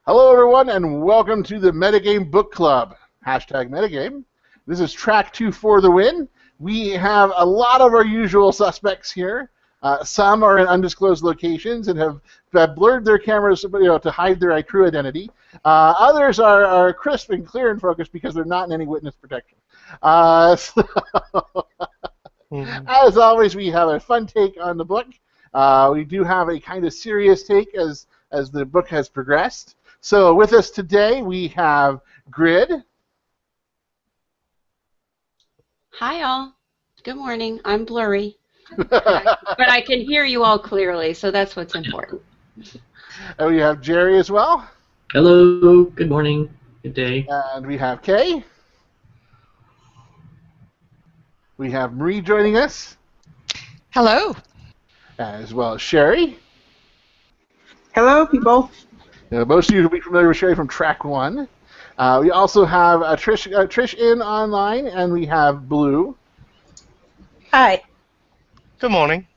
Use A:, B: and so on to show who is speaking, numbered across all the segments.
A: Hello, everyone, and welcome to the Metagame Book Club. Hashtag Metagame. This is track 2 for the win. We have a lot of our usual suspects here. Some are in undisclosed locations and have blurred their cameras to hide their true identity. Others are crisp and clear in focus because they're not in any witness protection. So as always, we have a fun take on the book. We do have a kind of serious take as the book has progressed. So with us today, we have Grid.
B: Hi, all. Good morning. I'm blurry, but I can hear you all clearly, so that's what's important.
A: And we have Jerry as well.
C: Hello, good morning, good day.
A: And we have Kay. We have Marie joining us.
D: Hello.
A: As well as Sherry.
E: Hello, people.
A: Most of you will be familiar with Sherry from track 1. We also have Trish in online, and we have Blue.
E: Hi.
F: Good morning.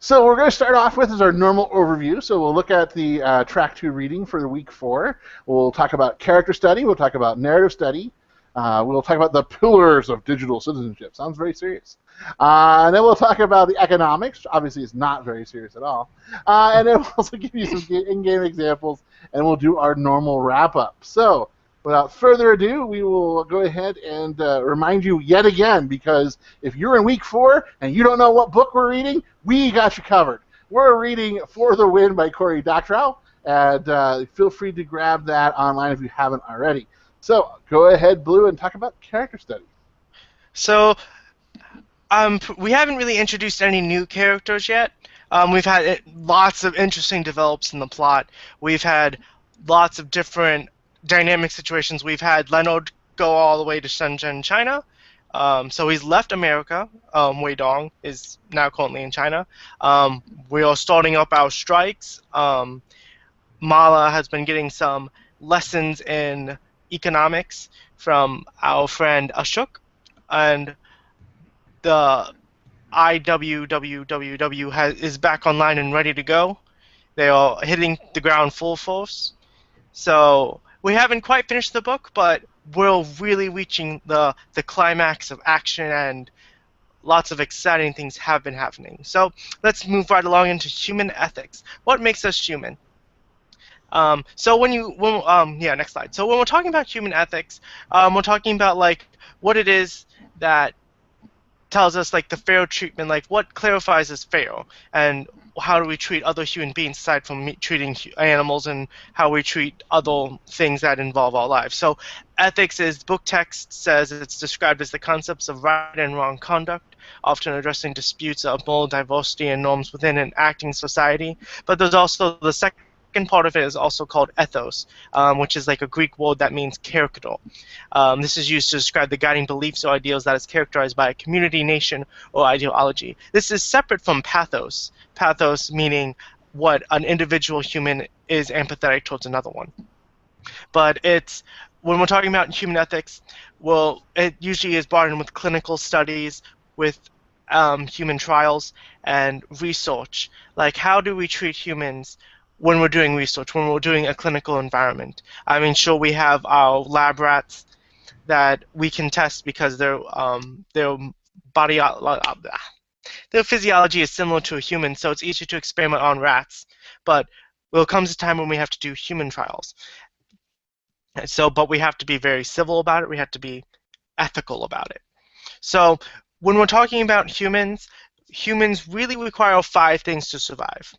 A: So we're going to start off with is our normal overview. So we'll look at the track 2 reading for the week 4. We'll talk about character study. We'll talk about narrative study. We'll talk about the pillars of digital citizenship. Sounds very serious. And then we'll talk about the economics. Obviously, it's not very serious at all. And then we'll also give you some in-game examples, and we'll do our normal wrap-up. So without further ado, we will go ahead and remind you yet again, because if you're in week 4 and you don't know what book we're reading, we got you covered. We're reading For the Win by Cory Doctorow, and feel free to grab that online if you haven't already. So go ahead, Blue, and talk about character study.
F: So, we haven't really introduced any new characters yet. We've had lots of interesting develops in the plot. We've had lots of different dynamic situations. We've had Leonard go all the way to Shenzhen, China. So he's left America. Wei Dong is now currently in China. We are starting up our strikes. Mala has been getting some lessons in economics from our friend Ashok, and the IWWWW is back online and ready to go. They are hitting the ground full force. So we haven't quite finished the book, but we're really reaching the climax of action, and lots of exciting things have been happening. So let's move right along into human ethics. What makes us human? Next slide. So when we're talking about human ethics, we're talking about like what it is that tells us like the fair treatment, like what clarifies as fair, and how do we treat other human beings aside from treating animals, and how we treat other things that involve our lives. So ethics is, book text says it's described as the concepts of right and wrong conduct, often addressing disputes of moral diversity and norms within an acting society. But there's also the second part of it is also called ethos, which is like a Greek word that means character. This is used to describe the guiding beliefs or ideals that is characterized by a community, nation, or ideology. This is separate from pathos. Pathos meaning what an individual human is empathetic towards another one. But it's when we're talking about human ethics, well, it usually is brought in with clinical studies, with human trials and research. Like, how do we treat humans when we're doing research, when we're doing a clinical environment? I mean, sure, we have our lab rats that we can test because their body, their physiology is similar to a human, so it's easier to experiment on rats. But there comes a time when we have to do human trials. So, but we have to be very civil about it. We have to be ethical about it. So, when we're talking about humans, humans really require 5 things to survive: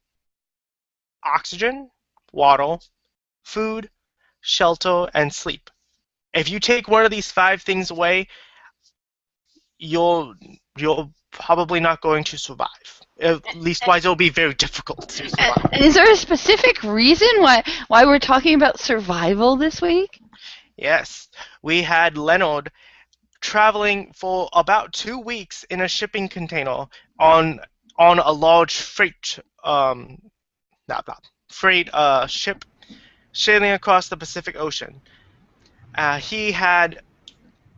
F: oxygen, water, food, shelter, and sleep. If you take one of these 5 things away, you're probably not going to survive. At least wise, it'll be very difficult to survive.
D: Is there a specific reason why we're talking about survival this week?
F: Yes. We had Leonard traveling for about 2 weeks in a shipping container on a large freight ship sailing across the Pacific Ocean. He had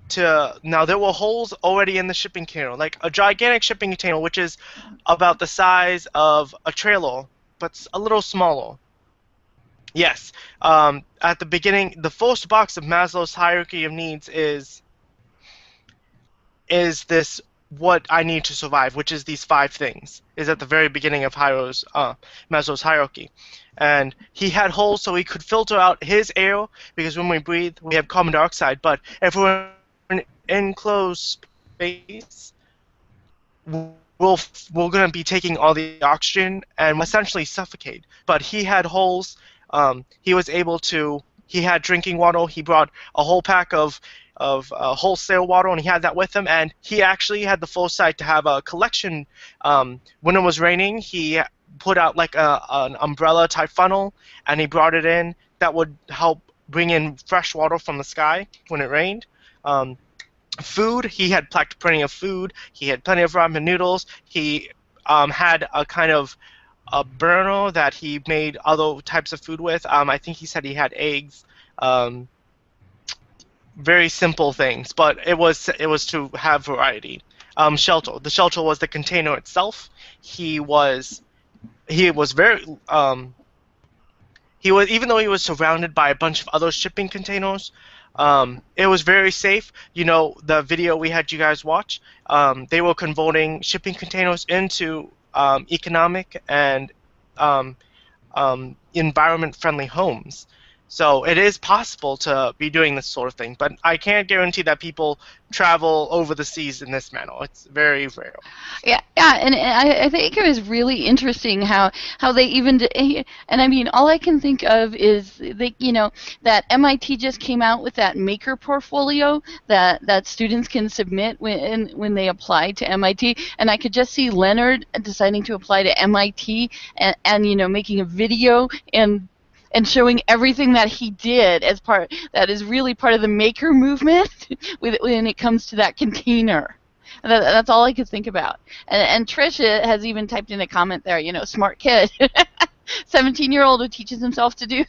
F: to, now there were holes already in the shipping container, like a gigantic shipping container, which is about the size of a trailer, but a little smaller. Yes. At the beginning, the first box of Maslow's hierarchy of needs is this what I need to survive, which is these 5 things, is at the very beginning of Maslow's hierarchy. And he had holes so he could filter out his air, because when we breathe, we have carbon dioxide. But if we're in an enclosed space, we're going to be taking all the oxygen and essentially suffocate. But he had holes. He was able to. He had drinking water. He brought a whole pack of wholesale water, and he had that with him. And he actually had the foresight to have a collection. When it was raining, he put out like an umbrella type funnel, and he brought it in. That would help bring in fresh water from the sky when it rained. Food, he had packed plenty of food. He had plenty of ramen noodles. He had a kind of a burner that he made other types of food with. I think he said he had eggs. Very simple things, but it was to have variety. Shelter. The shelter was the container itself. He was very even though he was surrounded by a bunch of other shipping containers. It was very safe. You know, the video we had you guys watch, they were converting shipping containers into economic and environment-friendly homes. So it is possible to be doing this sort of thing, but I can't guarantee that people travel over the seas in this manner. It's very rare.
D: Yeah, and I think it was really interesting how they even and I mean all I can think of is that MIT just came out with that maker portfolio that students can submit when they apply to MIT, and I could just see Leonard deciding to apply to MIT and making a video and showing everything that he did as part that is really part of the maker movement when it comes to that container. That's all I could think about. And Tricia has even typed in a comment there, smart kid. 17-year-old who teaches himself to do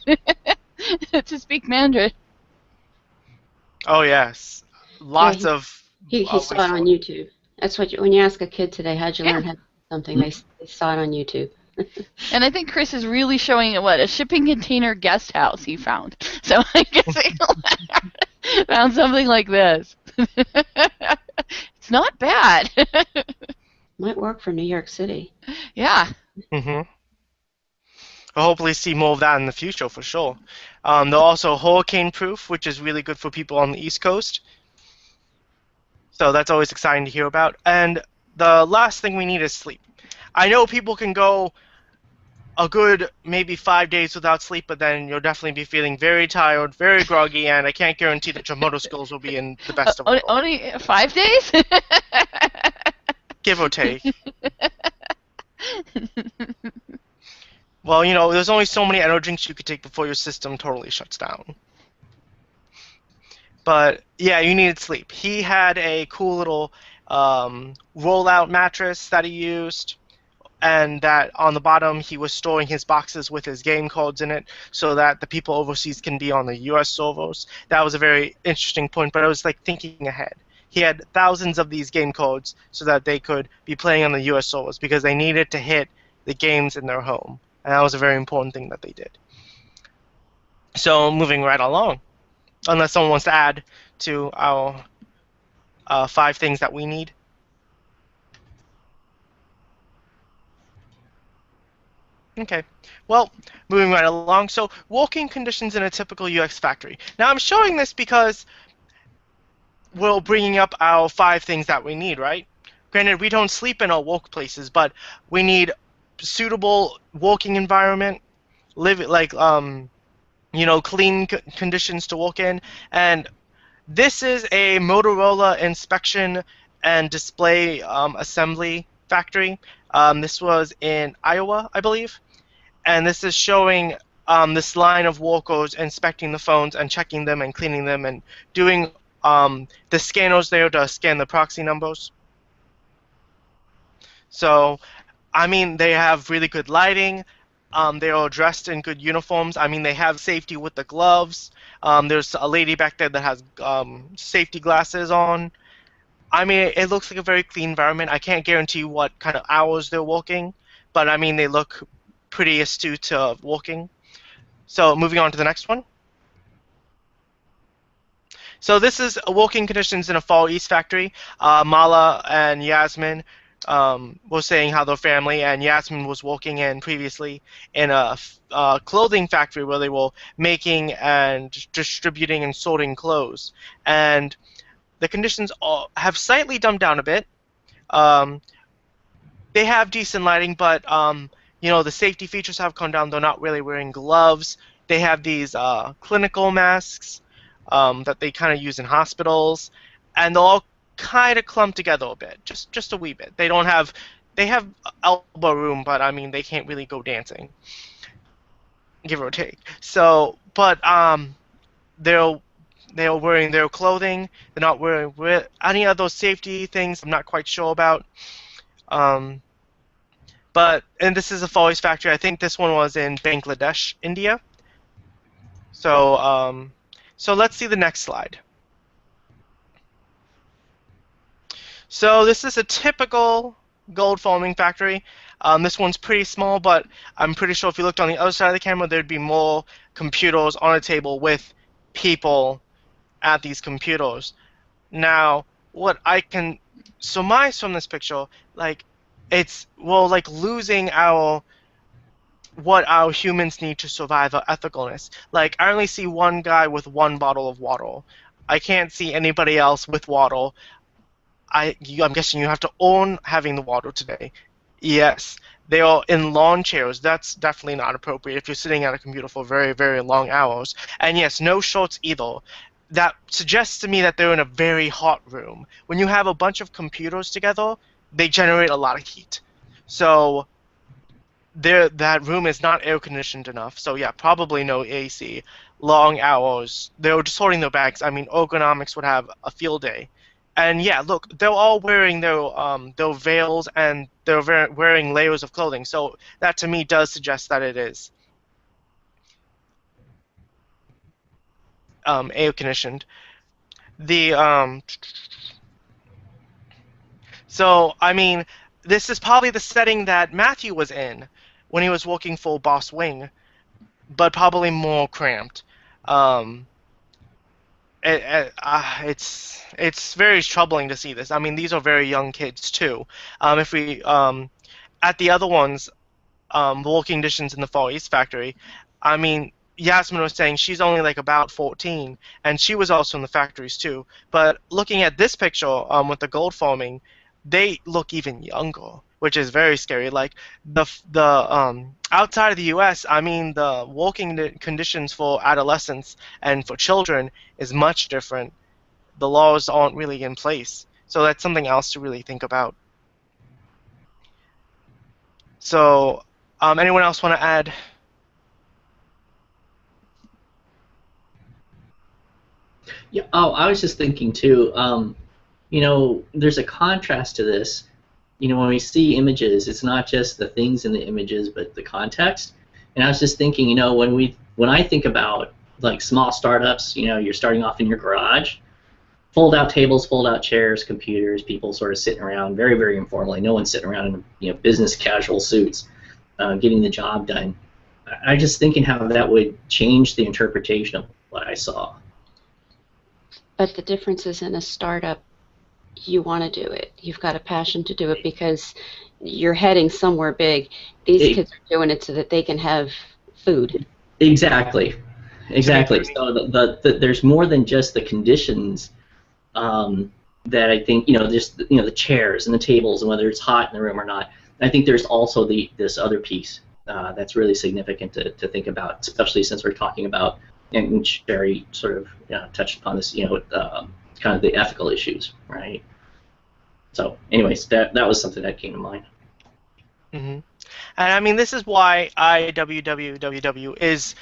D: to speak Mandarin.
F: Oh yes, lots of.
B: He saw it on YouTube. That's what when you ask a kid today, how'd you learn how to do something? They saw it on YouTube.
D: And I think Chris is really showing a shipping container guest house he found. So I guess he found something like this. It's not bad.
B: Might work for New York City.
D: Yeah.
F: Mm-hmm. We'll hopefully see more of that in the future for sure. They're also hurricane-proof, which is really good for people on the East Coast. So that's always exciting to hear about. And the last thing we need is sleep. I know people can go a good maybe 5 days without sleep, but then you'll definitely be feeling very tired, very groggy, and I can't guarantee that your motor skills will be in the best of order.
D: Only 5 days?
F: Give or take. Well, there's only so many energy drinks you could take before your system totally shuts down. But yeah, you needed sleep. He had a cool little rollout mattress that he used, and that on the bottom he was storing his boxes with his game codes in it so that the people overseas can be on the US servers. That was a very interesting point, but I was like thinking ahead. He had thousands of these game codes so that they could be playing on the US servers because they needed to hit the games in their home. And that was a very important thing that they did. So moving right along, unless someone wants to add to our 5 things that we need. Okay, well, moving right along. So, working conditions in a typical UX factory. Now, I'm showing this because we're bringing up our 5 things that we need, right? Granted, we don't sleep in our workplaces, but we need suitable working environment, clean conditions to work in. And this is a Motorola inspection and display assembly factory. This was in Iowa, I believe. And this is showing this line of workers inspecting the phones and checking them and cleaning them and doing the scanners there to scan the proxy numbers. So, I mean, they have really good lighting. They are dressed in good uniforms. I mean, they have safety with the gloves. There's a lady back there that has safety glasses on. I mean, it looks like a very clean environment. I can't guarantee what kind of hours they're working, but I mean, they look pretty astute to working. So moving on to the next one. So this is working conditions in a Far East factory. Mala and Yasmin was saying how their family, and Yasmin was working in previously in a clothing factory where they were making and distributing and sorting clothes. And the conditions have slightly dumbed down a bit. They have decent lighting, but the safety features have come down. They're not really wearing gloves. They have these clinical masks that they kind of use in hospitals, and they're all kind of clumped together a bit, just a wee bit. They have elbow room, but I mean they can't really go dancing, give or take. So, but they're wearing their clothing. They're not wearing any of those safety things. I'm not quite sure about. And this is a Far East factory. I think this one was in Bangladesh, India. So so let's see the next slide. So this is a typical gold forming factory. This one's pretty small, but I'm pretty sure if you looked on the other side of the camera, there'd be more computers on a table with people at these computers. Now, what I can surmise from this picture, like, we're like losing what our humans need to survive, our ethicalness. Like, I only see one guy with one bottle of water. I can't see anybody else with water. I'm guessing you have to own having the water today. Yes, they are in lawn chairs. That's definitely not appropriate if you're sitting at a computer for very, very long hours. And yes, no shorts either. That suggests to me that they're in a very hot room. When you have a bunch of computers together, they generate a lot of heat. So that room is not air conditioned enough. So yeah, probably no AC. Long hours. They were just sorting their bags. I mean, ergonomics would have a field day. And yeah, look, they're all wearing their veils, and they're wearing layers of clothing. So that to me does suggest that it is air conditioned. So I mean, this is probably the setting that Matthew was in when he was working for Boss Wing, but probably more cramped. It's very troubling to see this. I mean, these are very young kids too. If we at the other ones, the working conditions in the Far East factory, I mean, Yasmin was saying she's only like about 14, and she was also in the factories too. But looking at this picture with the gold forming, they look even younger, which is very scary. Like the outside of the U.S., I mean, the working conditions for adolescents and for children is much different. The laws aren't really in place, so that's something else to really think about. So, anyone else want to add?
C: Yeah. Oh, I was just thinking too. There's a contrast to this. When we see images, it's not just the things in the images, but the context. And I was just thinking, when I think about like small startups, you're starting off in your garage, fold-out tables, fold-out chairs, computers, people sort of sitting around very, very informally. No one's sitting around in business casual suits, getting the job done. I'm just thinking how that would change the interpretation of what I saw.
B: But the difference is in a startup, you want to do it. You've got a passion to do it because you're heading somewhere big. These kids are doing it so that they can have food.
C: Exactly. So there's more than just the conditions that I think, just the chairs and the tables and whether it's hot in the room or not. I think there's also this other piece that's really significant to think about, especially since we're talking about, and Sherry sort of touched upon this, kind of the ethical issues, right? So, anyways, that was something that came to mind.
F: Mm-hmm. And I mean, this is why IWWWW is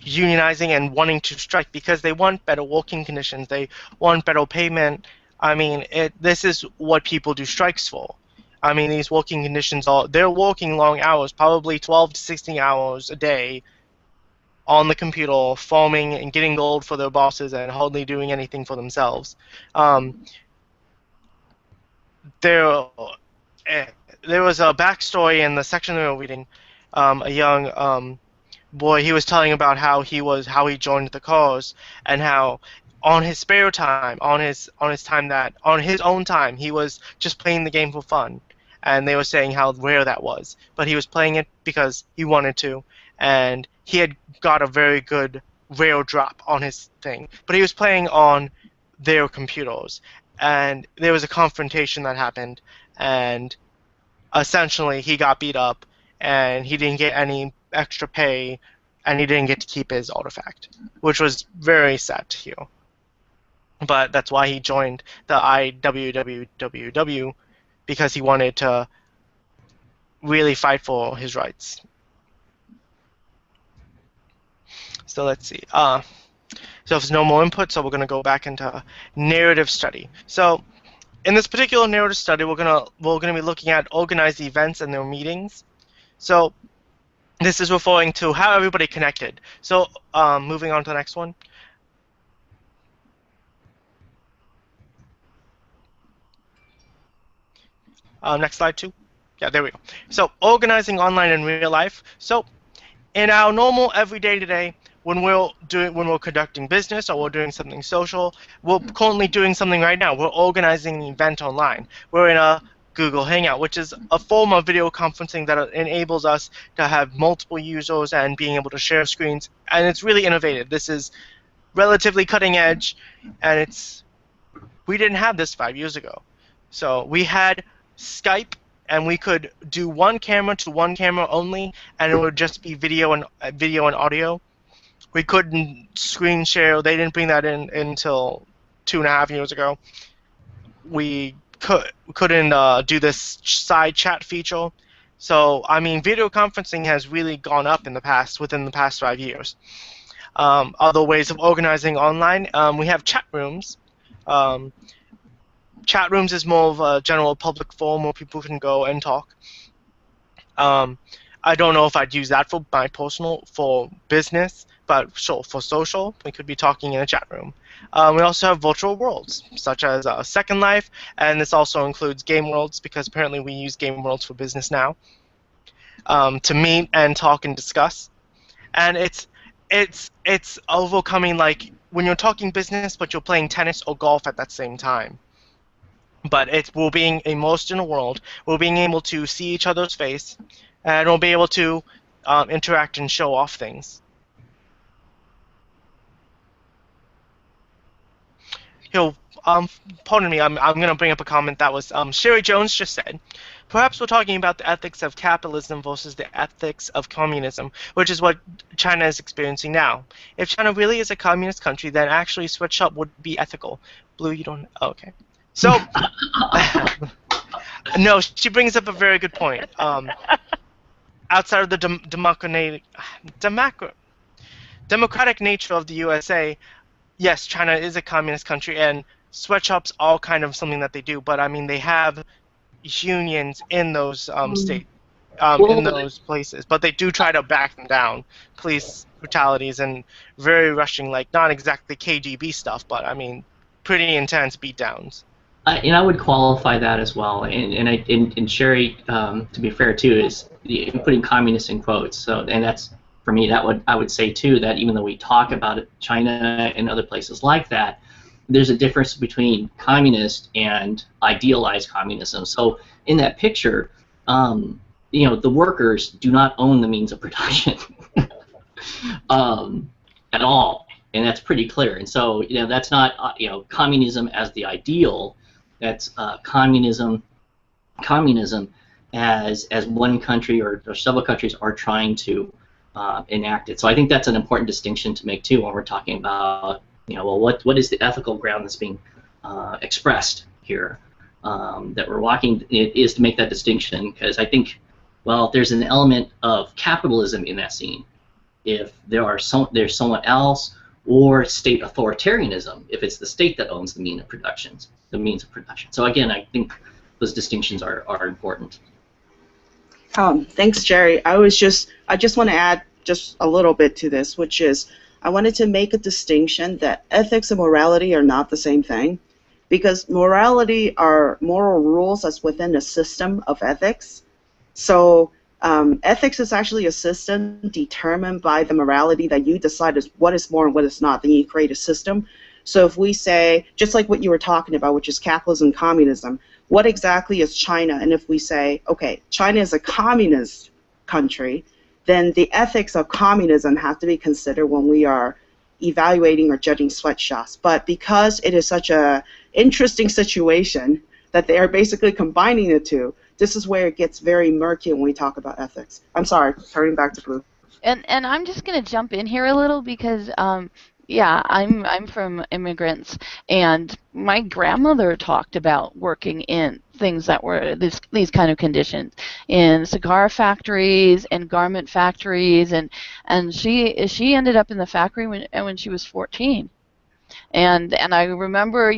F: unionizing and wanting to strike, because they want better working conditions. They want better payment. I mean, this is what people do strikes for. I mean, these working conditions they're working long hours, probably 12 to 16 hours a day on the computer, foaming and getting gold for their bosses and hardly doing anything for themselves. There was a backstory in the section we were reading. A young boy, he was telling about how he joined the cause, and how on his spare time, on his own time, he was just playing the game for fun. And they were saying how rare that was, but he was playing it because he wanted to, and he had got a very good rail drop on his thing, but he was playing on their computers, and there was a confrontation that happened, and essentially he got beat up, and he didn't get any extra pay, and he didn't get to keep his artifact, which was very sad to hear. But that's why he joined the IWWWW, because he wanted to really fight for his rights. So let's see. So there's no more input, so we're going to go back into narrative study. So in this particular narrative study, we're going to be looking at organized events and their meetings. So this is referring to how everybody connected. So moving on to the next one. Next slide, too. Yeah, there we go. So organizing online in real life. So in our normal everyday today, when we're conducting business or we're doing something social, we're currently doing something right now. We're organizing an event online. We're in a Google Hangout, which is a form of video conferencing that enables us to have multiple users and being able to share screens. And it's really innovative. This is relatively cutting edge, and we didn't have this 5 years ago. So we had Skype, and we could do one camera to one camera only, and it would just be video and audio. We couldn't screen share. They didn't bring that in until 2.5 years ago. We couldn't do this side chat feature. So I mean, video conferencing has really gone up within the past 5 years. Other ways of organizing online, we have chat rooms. Chat rooms is more of a general public forum where people can go and talk. I don't know if I'd use that for business, but sure, for social, we could be talking in a chat room. We also have virtual worlds, such as Second Life, and this also includes game worlds, because apparently we use game worlds for business now, to meet and talk and discuss. And it's overcoming, like, when you're talking business, but you're playing tennis or golf at that same time. But we're being immersed in a world. We're being able to see each other's face, and we'll be able to interact and show off things. Pardon me, I'm going to bring up a comment that was Sherry Jones just said. Perhaps we're talking about the ethics of capitalism versus the ethics of communism, which is what China is experiencing now. If China really is a communist country, then actually switch up would be ethical. Blue, you don't... Oh, okay. So, no, she brings up a very good point. Outside of the democratic nature of the USA, yes, China is a communist country, and sweatshops are kind of something that they do. But I mean, they have unions in those in those places, but they do try to back them down. Police brutalities and very rushing, like not exactly KGB stuff, but I mean, pretty intense beatdowns.
C: And I would qualify that as well. And Sherry, to be fair too, is putting communist in quotes. So, and that's, for me, I would say too that even though we talk about it, China and other places like that, there's a difference between communist and idealized communism. So in that picture, the workers do not own the means of production at all, and that's pretty clear. And so that's not communism as the ideal. That's communism as one country or several countries are trying to enact it. So I think that's an important distinction to make too when we're talking about well, what is the ethical ground that's being expressed here that we're walking. It is to make that distinction, because I think, well, there's an element of capitalism in that scene. If there's someone else, or state authoritarianism, if it's the state that owns the means of production. So again, I think those distinctions are important.
E: Thanks, Jerry. I just want to add just a little bit to this, which is I wanted to make a distinction that ethics and morality are not the same thing, because morality are moral rules that's within a system of ethics. So Ethics is actually a system determined by the morality that you decide is what is more and what is not. Then you create a system. So if we say, just like what you were talking about, which is capitalism, communism, what exactly is China? And if we say, okay, China is a communist country, then the ethics of communism have to be considered when we are evaluating or judging sweatshops. But because it is such a interesting situation that they are basically combining the two, this is where it gets very murky when we talk about ethics. I'm sorry, turning back to Blue.
D: And I'm just going to jump in here a little because yeah, I'm from immigrants, and my grandmother talked about working in things that were these kind of conditions in cigar factories and garment factories, and she ended up in the factory when she was 14. And I remember,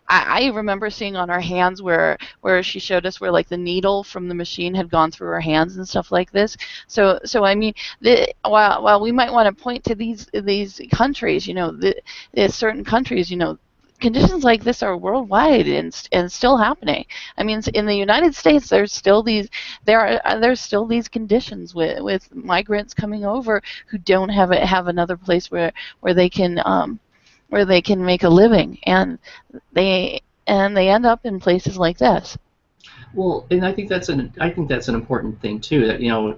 D: I remember seeing on her hands where she showed us where like the needle from the machine had gone through her hands and stuff like this. So I mean, while we might want to point to these countries, there's certain countries, conditions like this are worldwide and still happening. I mean, in the United States, there's still these conditions with migrants coming over who don't have another place where they can make a living, and they end up in places like this.
C: Well, and I think that's an important thing too. That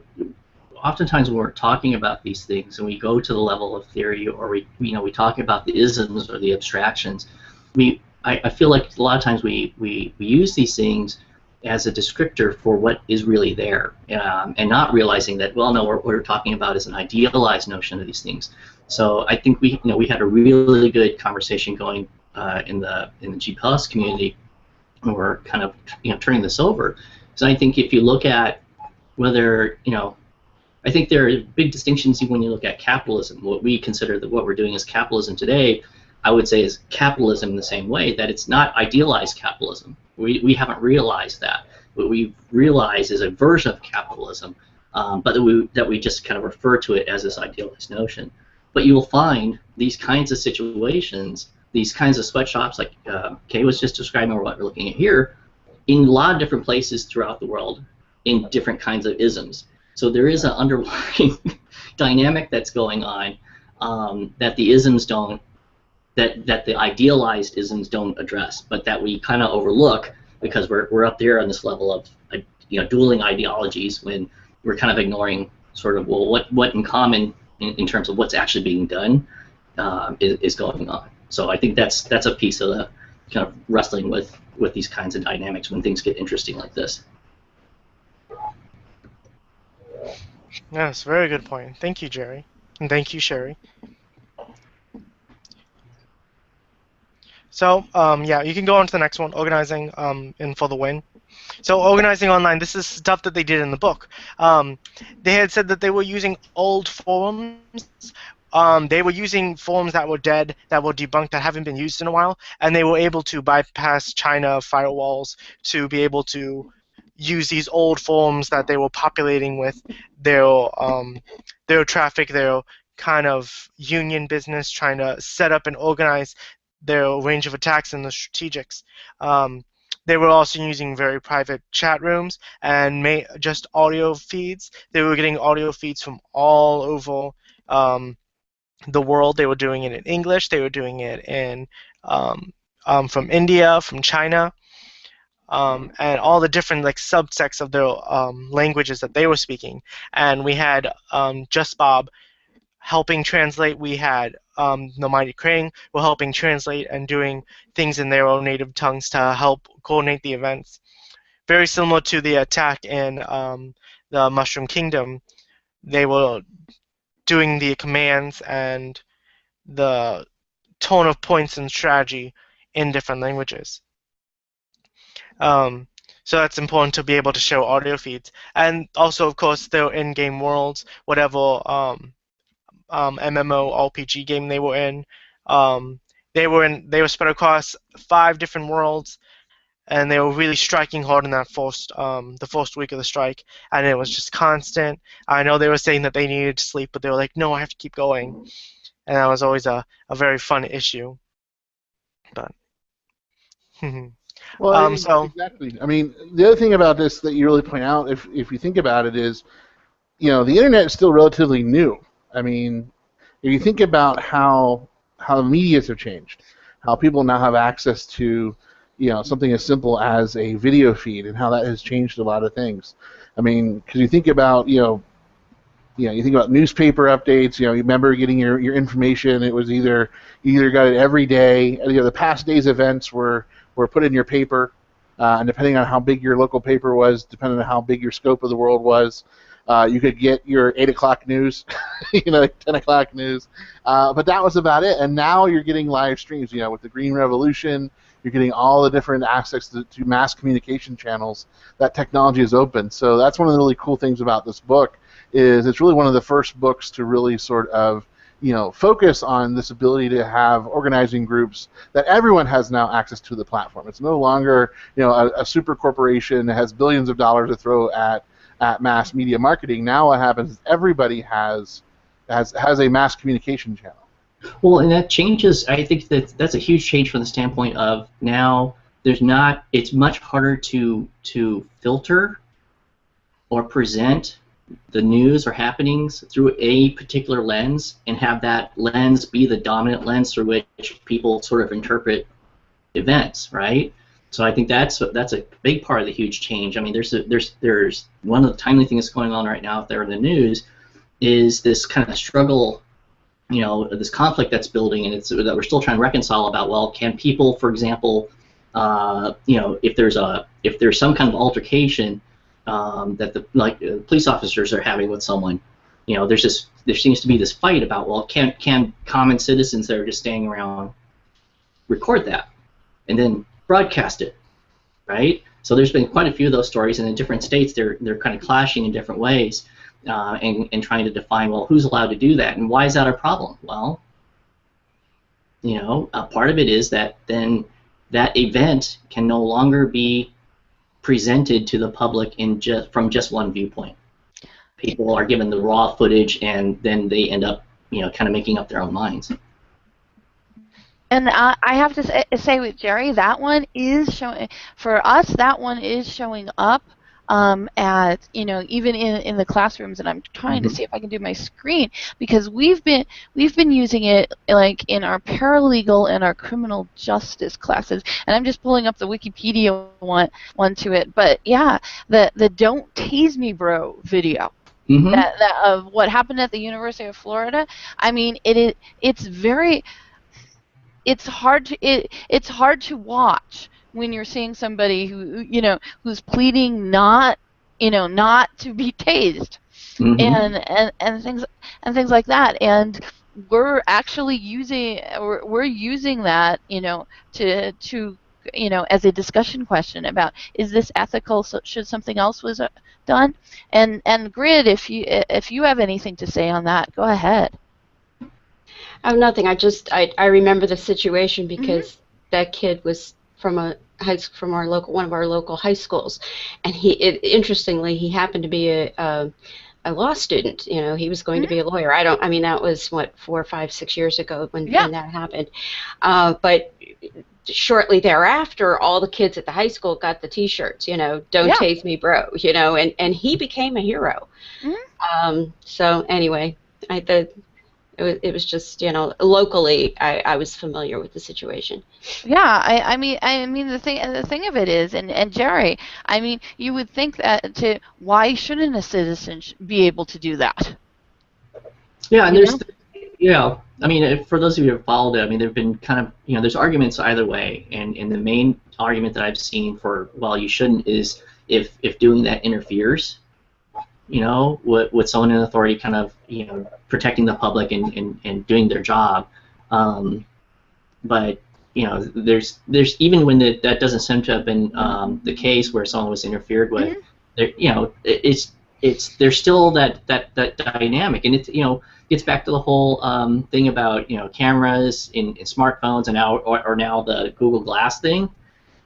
C: oftentimes when we're talking about these things and we go to the level of theory, or we talk about the isms or the abstractions, I feel like a lot of times we use these things as a descriptor for what is really there, and not realizing that, well, no, what we're talking about is an idealized notion of these things. So I think we had a really good conversation going in the G+ community when we're kind of turning this over. So I think if you look at whether I think there are big distinctions when you look at capitalism. What we consider that what we're doing is capitalism today, I would say, is capitalism in the same way that it's not idealized capitalism. We haven't realized that. What we realize is a version of capitalism, but that we just kind of refer to it as this idealized notion. But you will find these kinds of situations, these kinds of sweatshops, like Kay was just describing, or what we're looking at here, in a lot of different places throughout the world, in different kinds of isms. So there is an underlying dynamic that's going on that the isms don't, that the idealized isms don't address, but that we kind of overlook because we're up there on this level of dueling ideologies, when we're kind of ignoring sort of, well, what in common in terms of what's actually being done is going on. So I think that's a piece of the kind of wrestling with these kinds of dynamics when things get interesting like this.
F: Yes, very good point. Thank you, Jerry. And thank you, Sherry. So, yeah, you can go on to the next one, organizing in for the win. So organizing online, this is stuff that they did in the book. They had said that they were using old forums. They were using forums that were dead, that were debunked, that haven't been used in a while, and they were able to bypass China firewalls to be able to use these old forums that they were populating with their traffic, their kind of union business, trying to set up and organize their range of attacks and the strategics. They were also using very private chat rooms and just audio feeds. They were getting audio feeds from all over the world. They were doing it in English. They were doing it in from India, from China, and all the different subsects of their languages that they were speaking. And we had Just Bob helping translate. We had the Mighty Crane were helping translate and doing things in their own native tongues to help coordinate the events. Very similar to the attack in the Mushroom Kingdom. They were doing the commands and the tone of points and strategy in different languages. So that's important to be able to show audio feeds. And also, of course, their in-game worlds, whatever MMO RPG game they were in. They were spread across 5 different worlds, and they were really striking hard in that the first week of the strike, and it was just constant. I know they were saying that they needed to sleep, but they were like, no, I have to keep going, and that was always a very fun issue. But
A: Well,
F: So
A: exactly. I mean, the other thing about this that you really point out, if you think about it, is the internet is still relatively new. I mean, if you think about how the medias have changed, how people now have access to something as simple as a video feed, and how that has changed a lot of things. I mean, because you think about you think about newspaper updates. You remember getting your information. It was either you either got it every day. The past day's events were put in your paper, and depending on how big your local paper was, depending on how big your scope of the world was, you could get your 8 o'clock news, 10 o'clock news, but that was about it. And now you're getting live streams. With the Green Revolution, you're getting all the different aspects to mass communication channels that technology has opened. So that's one of the really cool things about this book. Is it's really one of the first books to really sort of focus on this ability to have organizing groups that everyone has now access to the platform. It's no longer a super corporation that has billions of dollars to throw at mass media marketing. Now what happens is everybody has a mass communication channel.
C: Well, and that changes. I think that's a huge change from the standpoint of now it's much harder to filter or present the news or happenings through a particular lens and have that lens be the dominant lens through which people sort of interpret events, right? So I think that's a big part of the huge change. I mean, there's one of the timely things going on right now out there in the news is this kind of struggle, this conflict that's building, and it's that we're still trying to reconcile about. Well, can people, for example, if there's some kind of altercation that the police officers are having with someone, there seems to be this fight about, well, can common citizens that are just standing around record that and then broadcast it, right? So there's been quite a few of those stories, and in different states they're kind of clashing in different ways, and trying to define, well, who's allowed to do that and why is that a problem? Well, a part of it is that then that event can no longer be presented to the public from just one viewpoint. People are given the raw footage, and then they end up, kind of making up their own minds.
D: And I have to say with Jerry, that one is showing for us. That one is showing up at even in the classrooms, and I'm trying to see if I can do my screen, because we've been using it like in our paralegal and our criminal justice classes, and I'm just pulling up the Wikipedia one to it. But yeah, the "Don't Tase Me, Bro" video. That of what happened at the University of Florida. I mean, it's hard to watch when you're seeing somebody who's pleading not to be tased, and things like that, and we're actually using that to as a discussion question about, is this ethical? So should something else was done? And Grid, if you have anything to say on that, go ahead.
B: Oh, nothing. I remember the situation because that kid was from one of our local high schools, and interestingly he happened to be a law student. He was going to be a lawyer. That was 4, 5, 6 years ago when that happened. But shortly thereafter, all the kids at the high school got the T-shirts. Don't tase me, bro. And he became a hero. So anyway, it was just, locally, I was familiar with the situation.
D: Yeah, I mean, the thing of it is, and Jerry, I mean, you would think that why shouldn't a citizen be able to do that?
C: Yeah, and I mean, for those of you who have followed it, I mean, there've been kind of, there's arguments either way, and the main argument that I've seen for, well, you shouldn't, is if doing that interferes, with someone in authority kind of, protecting the public and doing their job. But, there's even when that doesn't seem to have been the case where someone was interfered with, there's still that dynamic, and it's, gets back to the whole thing about, cameras in smartphones, and now the Google Glass thing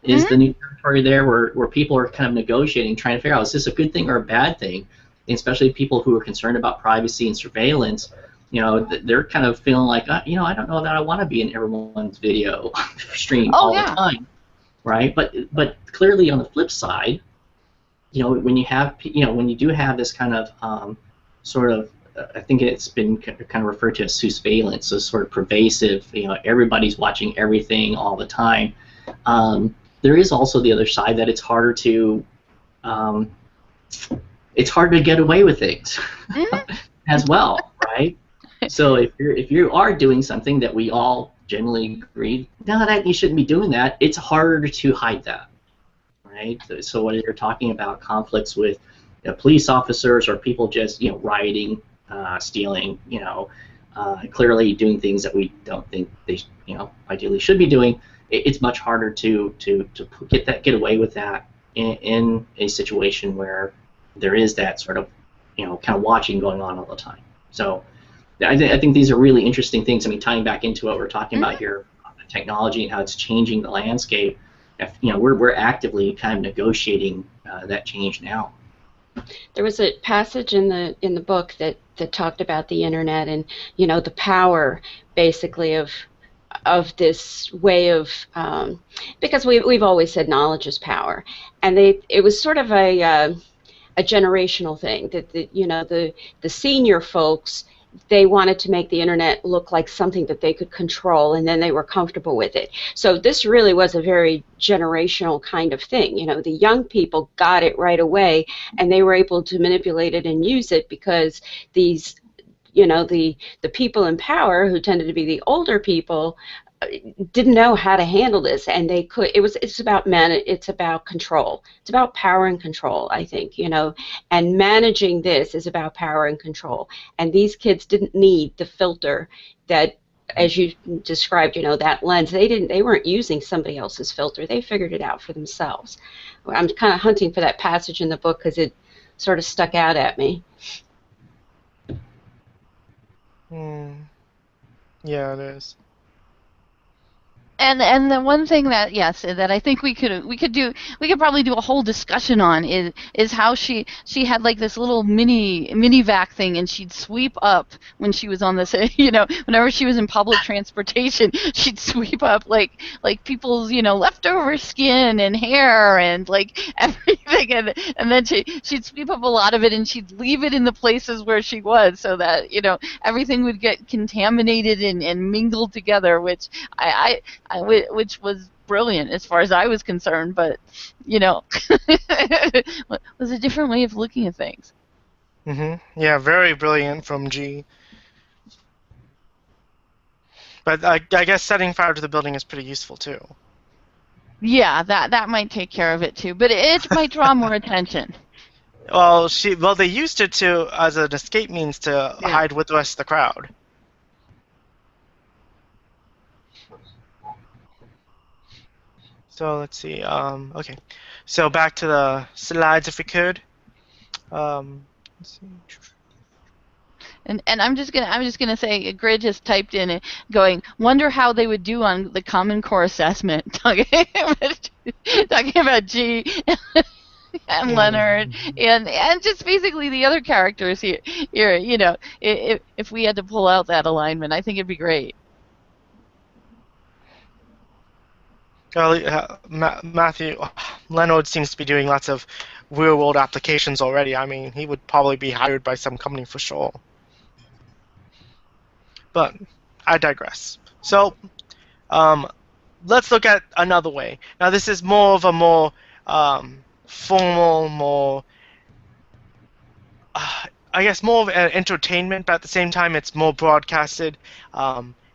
C: is the new territory there, where people are kind of negotiating, trying to figure out, is this a good thing or a bad thing? And especially people who are concerned about privacy and surveillance, they're kind of feeling like, I don't know that I want to be in everyone's video stream all the time. right? But clearly on the flip side, when you have, when you do have this kind of sort of, I think it's been kind of referred to as surveillance, so sort of pervasive, everybody's watching everything all the time. There is also the other side that it's harder to get away with things as well, right? So if you are doing something that we all generally agree, no, that you shouldn't be doing that, it's harder to hide that, right? So when you're talking about conflicts with police officers or people just rioting, stealing, clearly doing things that we don't think they ideally should be doing, it's much harder to get away with that in a situation where there is that sort of kind of watching going on all the time. So I think these are really interesting things. I mean, tying back into what we're talking about here, technology and how it's changing the landscape. We're actively kind of negotiating that change now.
B: There was a passage in the book that talked about the internet and the power basically of this way of because we've always said knowledge is power, and it was sort of a generational thing that the senior folks, they wanted to make the internet look like something that they could control, and then they were comfortable with it. So this really was a very generational kind of thing. The young people got it right away, and they were able to manipulate it and use it because these, the people in power, who tended to be the older people, didn't know how to handle this, and they could. It's about it's about control. It's about power and control, I think, and managing this is about power and control. And these kids didn't need the filter that, as you described, that lens. They weren't using somebody else's filter. They figured it out for themselves. I'm kind of hunting for that passage in the book because it sort of stuck out at me.
F: Yeah, it is.
D: And the one thing that I think we could probably do a whole discussion on is how she had like this little mini vac thing, and she'd sweep up when she was on this whenever she was in public transportation, she'd sweep up like people's leftover skin and hair and like everything, and then she'd sweep up a lot of it and she'd leave it in the places where she was, so that everything would get contaminated and mingled together, which which was brilliant as far as I was concerned, but it was a different way of looking at things.
F: Yeah, very brilliant from G. But I guess setting fire to the building is pretty useful too.
D: Yeah, that might take care of it too, but it might draw more attention.
F: Well, they used it as an escape means to hide with the rest of the crowd. So let's see. Okay, so back to the slides if we could. Let's see.
D: And I'm just gonna say, Grid just typed in it, going, wonder how they would do on the Common Core assessment, talking about G and Leonard and just basically the other characters here. If we had to pull out that alignment, I think it'd be great.
F: Matthew Leonard seems to be doing lots of real-world applications already. I mean, he would probably be hired by some company for sure. But I digress. So let's look at another way. Now, this is more of a more formal, more I guess more of an entertainment, but at the same time, it's more broadcasted.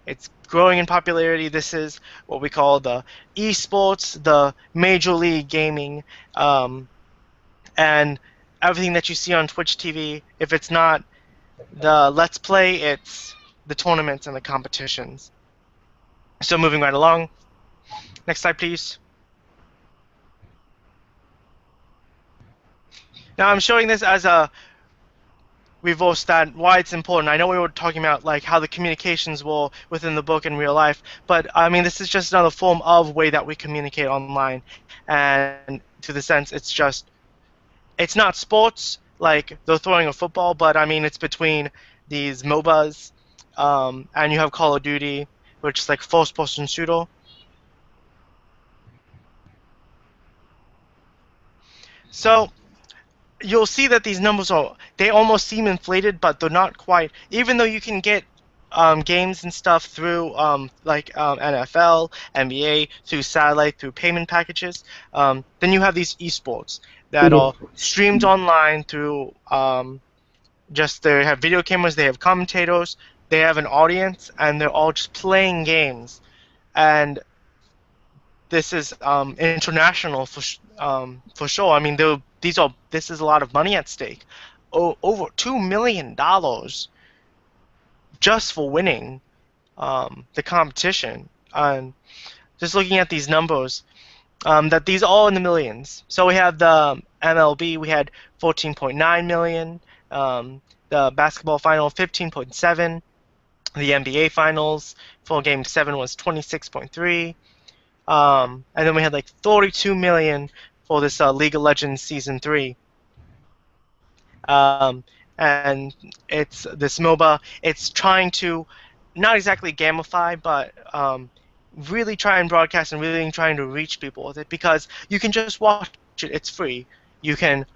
F: It's growing in popularity. This is what we call the esports, the Major League Gaming, and everything that you see on Twitch TV. If it's not the Let's Play, it's the tournaments and the competitions. So moving right along. Next slide, please. Now I'm showing this as a reverse that why it's important. I know we were talking about like how the communications were within the book in real life, but I mean this is just another form of way that we communicate online. And to the sense, it's not sports like they're throwing a football, but I mean it's between these MOBAs, and you have Call of Duty, which is like first-person shooter. So you'll see that these numbers they almost seem inflated, but they're not quite. Even though you can get games and stuff through NFL, NBA, through satellite, through payment packages, then you have these esports that are streamed online through just they have video cameras, they have commentators, they have an audience, and they're all just playing games. And this is international for sure. I mean, this is a lot of money at stake. Over $2 million just for winning the competition. And just looking at these numbers, that these are all in the millions. So we have the MLB, we had 14.9 million. The basketball final, 15.7. The NBA finals for Game 7 was 26.3. And then we had like 32 million for this League of Legends Season 3. And it's this MOBA. It's trying to not exactly gamify, but really try and broadcast and really trying to reach people with it, because you can just watch it. It's free. You don't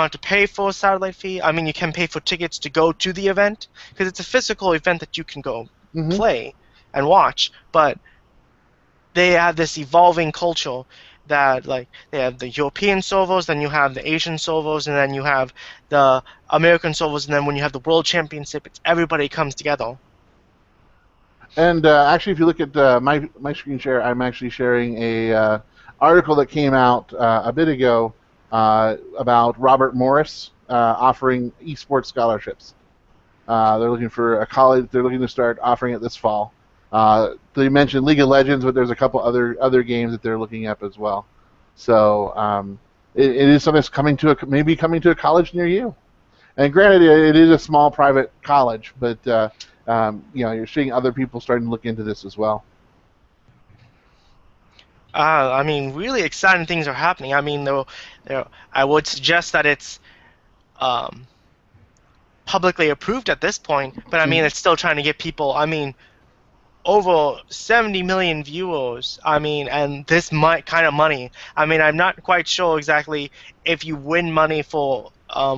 F: have to pay for a satellite fee. I mean, you can pay for tickets to go to the event, because it's a physical event that you can go play and watch. But they have this evolving culture that, like, they have the European servers, then you have the Asian servers, and then you have the American servers, and then when you have the World Championship, everybody comes together.
A: And actually, if you look at my screen share, I'm actually sharing a article that came out a bit ago about Robert Morris offering esports scholarships. They're looking for a college. They're looking to start offering it this fall. They mentioned League of Legends, but there's a couple other games that they're looking at as well. So it is something that's maybe coming to a college near you. And granted, it is a small private college, but you're seeing other people starting to look into this as well.
F: I mean, really exciting things are happening. I mean, I would suggest that it's publicly approved at this point, but I mean, it's still trying to get people. I mean, over 70 million viewers. I mean, and this kind of money. I mean, I'm not quite sure exactly if you win money for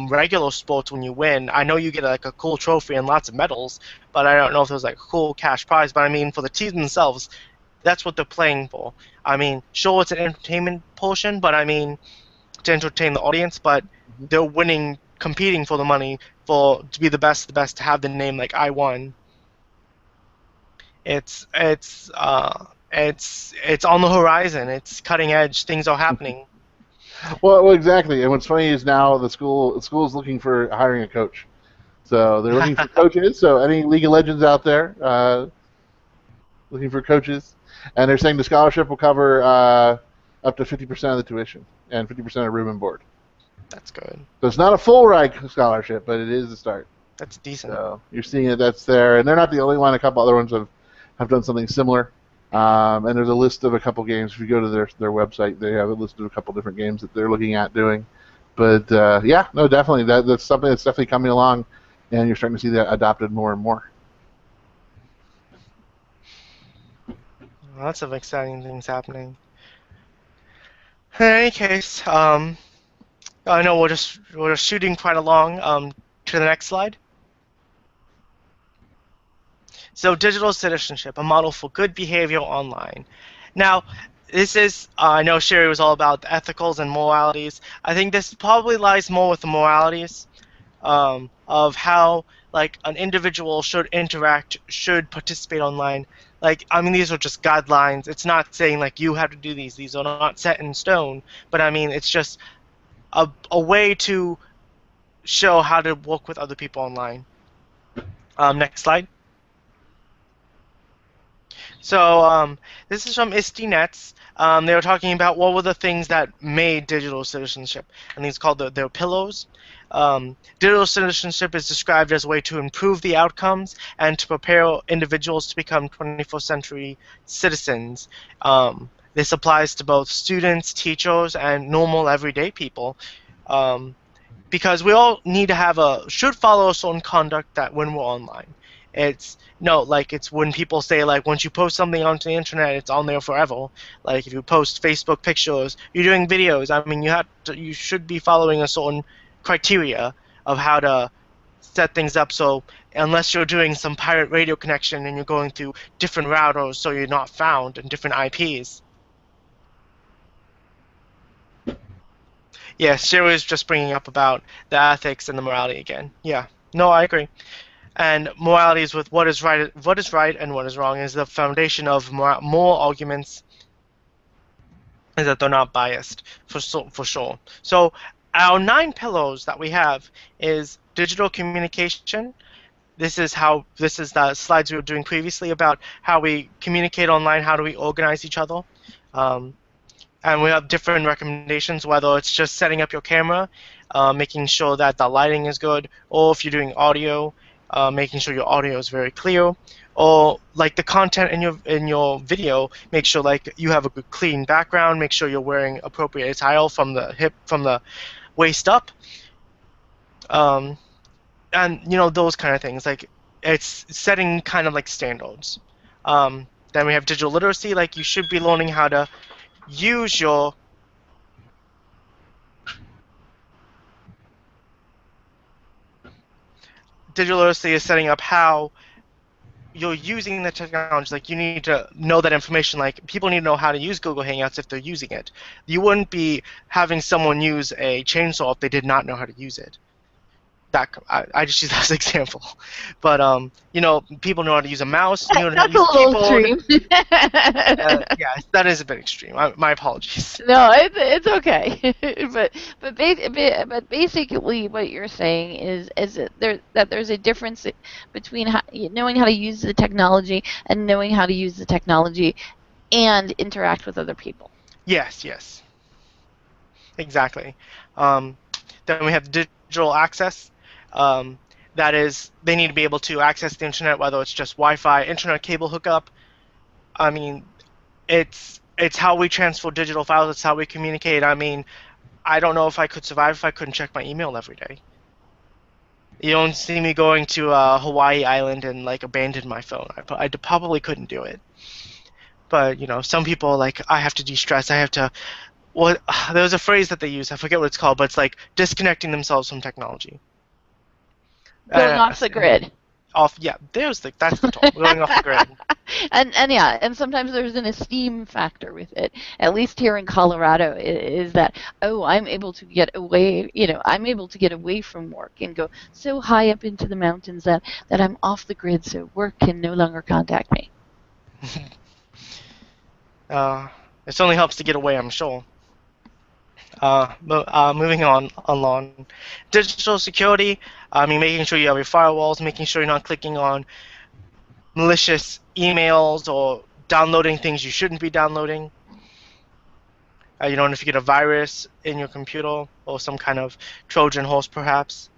F: regular sports when you win. I know you get like a cool trophy and lots of medals, but I don't know if there's like a cool cash prize. But I mean, for the teams themselves, that's what they're playing for. I mean, sure, it's an entertainment portion, but I mean, to entertain the audience, but they're winning, competing for the money, to be the best, to have the name like I won. It's on the horizon. It's cutting edge. Things are happening.
A: Well, exactly. And what's funny is now the school's looking for hiring a coach. So they're looking for coaches. So any League of Legends out there looking for coaches, and they're saying the scholarship will cover up to 50% of the tuition and 50% of room and board.
F: That's good.
A: So it's not a full ride scholarship, but it is a start.
F: That's decent.
A: So you're seeing it. That's there, and they're not the only one. A couple other ones have done something similar. And there's a list of a couple games. If you go to their website, they have a list of a couple different games that they're looking at doing. But yeah, no, definitely that's something that's definitely coming along, and you're starting to see that adopted more and more.
F: Lots of exciting things happening. In any case, I know we're just shooting quite along. To the next slide. So, digital citizenship, a model for good behavior online. Now, this is, I know Sherry was all about the ethicals and moralities. I think this probably lies more with the moralities of how, like, an individual should interact, should participate online. Like, I mean, these are just guidelines. It's not saying, like, you have to do these. These are not set in stone. But, I mean, it's just a way to show how to work with other people online. Next slide. So this is from ISTE-NETS. They were talking about what were the things that made digital citizenship, and these are called their pillars. Digital citizenship is described as a way to improve the outcomes and to prepare individuals to become 21st century citizens. This applies to both students, teachers, and normal everyday people. Because we all need to should follow a certain conduct that when we're online. It's no, like it's when people say like once you post something onto the internet, it's on there forever. Like if you post Facebook pictures, you're doing videos. I mean, you should be following a certain criteria of how to set things up. So unless you're doing some pirate radio connection and you're going through different routers, so you're not found in different IPs. Yeah, Sherry was just bringing up about the ethics and the morality again. Yeah, no, I agree. And morality is with what is right and what is wrong is the foundation of more arguments, is that they're not biased for sure. So our 9 pillars that we have is digital communication. This is the slides we were doing previously about how we communicate online, how do we organize each other. And we have different recommendations, whether it's just setting up your camera, making sure that the lighting is good, or if you're doing audio, making sure your audio is very clear, or like the content in your video, make sure like you have a good clean background, make sure you're wearing appropriate attire from the waist up, and those kind of things. Like it's setting kind of like standards. Then we have digital literacy, like you should be learning how to use your digital literacy is setting up how you're using the technology. Like you need to know that information. Like people need to know how to use Google Hangouts if they're using it. You wouldn't be having someone use a chainsaw if they did not know how to use it. I just use that as an example, but people know how to use a mouse. You know how to use a keyboard.
D: Extreme.
F: Yeah, that is a bit extreme. My apologies.
D: No, it's okay. but basically, what you're saying is that there's a difference between knowing how to use the technology and knowing how to use the technology and interact with other people.
F: Yes, exactly. Then we have digital access. That is, they need to be able to access the internet, whether it's just Wi-Fi, internet cable hookup. I mean, it's how we transfer digital files. It's how we communicate. I mean, I don't know if I could survive if I couldn't check my email every day. You don't see me going to Hawaii Island and like abandon my phone. I probably couldn't do it. But some people like I have to de-stress. I have to. Well, there's a phrase that they use. I forget what it's called, but it's like disconnecting themselves from technology.
D: Going off the grid.
F: That's the term. Going off the grid.
D: And sometimes there's an esteem factor with it. At least here in Colorado, is that I'm able to get away. I'm able to get away from work and go so high up into the mountains that I'm off the grid, so work can no longer contact me.
F: It certainly helps to get away, I'm sure. Moving on. Digital security. I mean, making sure you have your firewalls, making sure you're not clicking on malicious emails or downloading things you shouldn't be downloading. If you get a virus in your computer or some kind of Trojan horse, perhaps.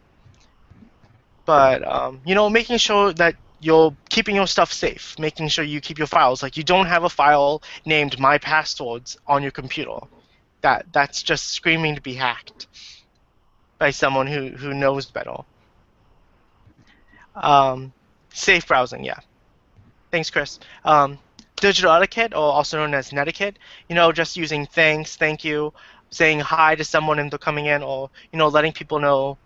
F: But making sure that you're keeping your stuff safe, making sure you keep your files. Like you don't have a file named My Passwords on your computer. That's just screaming to be hacked by someone who knows better. Safe browsing, yeah. Thanks, Chris. Digital etiquette, or also known as netiquette, just using thanks, thank you, saying hi to someone if they're coming in, or, letting people know,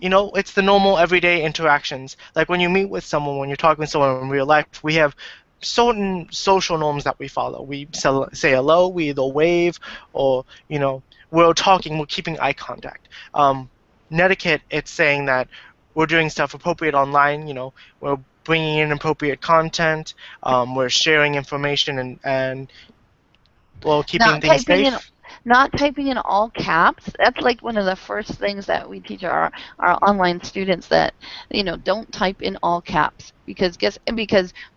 F: it's the normal everyday interactions. Like when you meet with someone, when you're talking with someone in real life, we have certain social norms that we follow. We say hello, we either wave, or we're talking, we're keeping eye contact. Netiquette, it's saying that we're doing stuff appropriate online. We're bringing in appropriate content. We're sharing information and well, keeping things safe.
D: Not typing in all caps. That's like one of the first things that we teach our online students, that don't type in all caps, because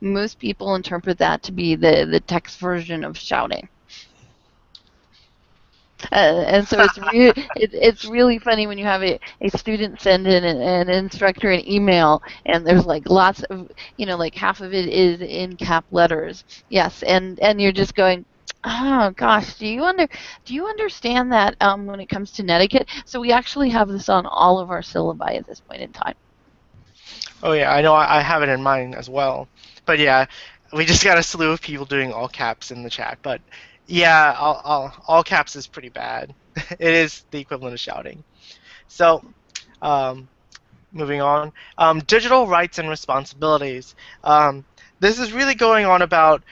D: most people interpret that to be the text version of shouting. And so it's really funny when you have a student send in an instructor an email, and there's like lots of like half of it is in cap letters. Yes, and you're just going, oh gosh, do you understand that when it comes to netiquette? So we actually have this on all of our syllabi at this point in time.
F: Oh yeah, I know. I have it in mind as well. But yeah, we just got a slew of people doing all caps in the chat. But yeah, all caps is pretty bad. It is the equivalent of shouting. So, um, moving on. Digital rights and responsibilities. This is really going on about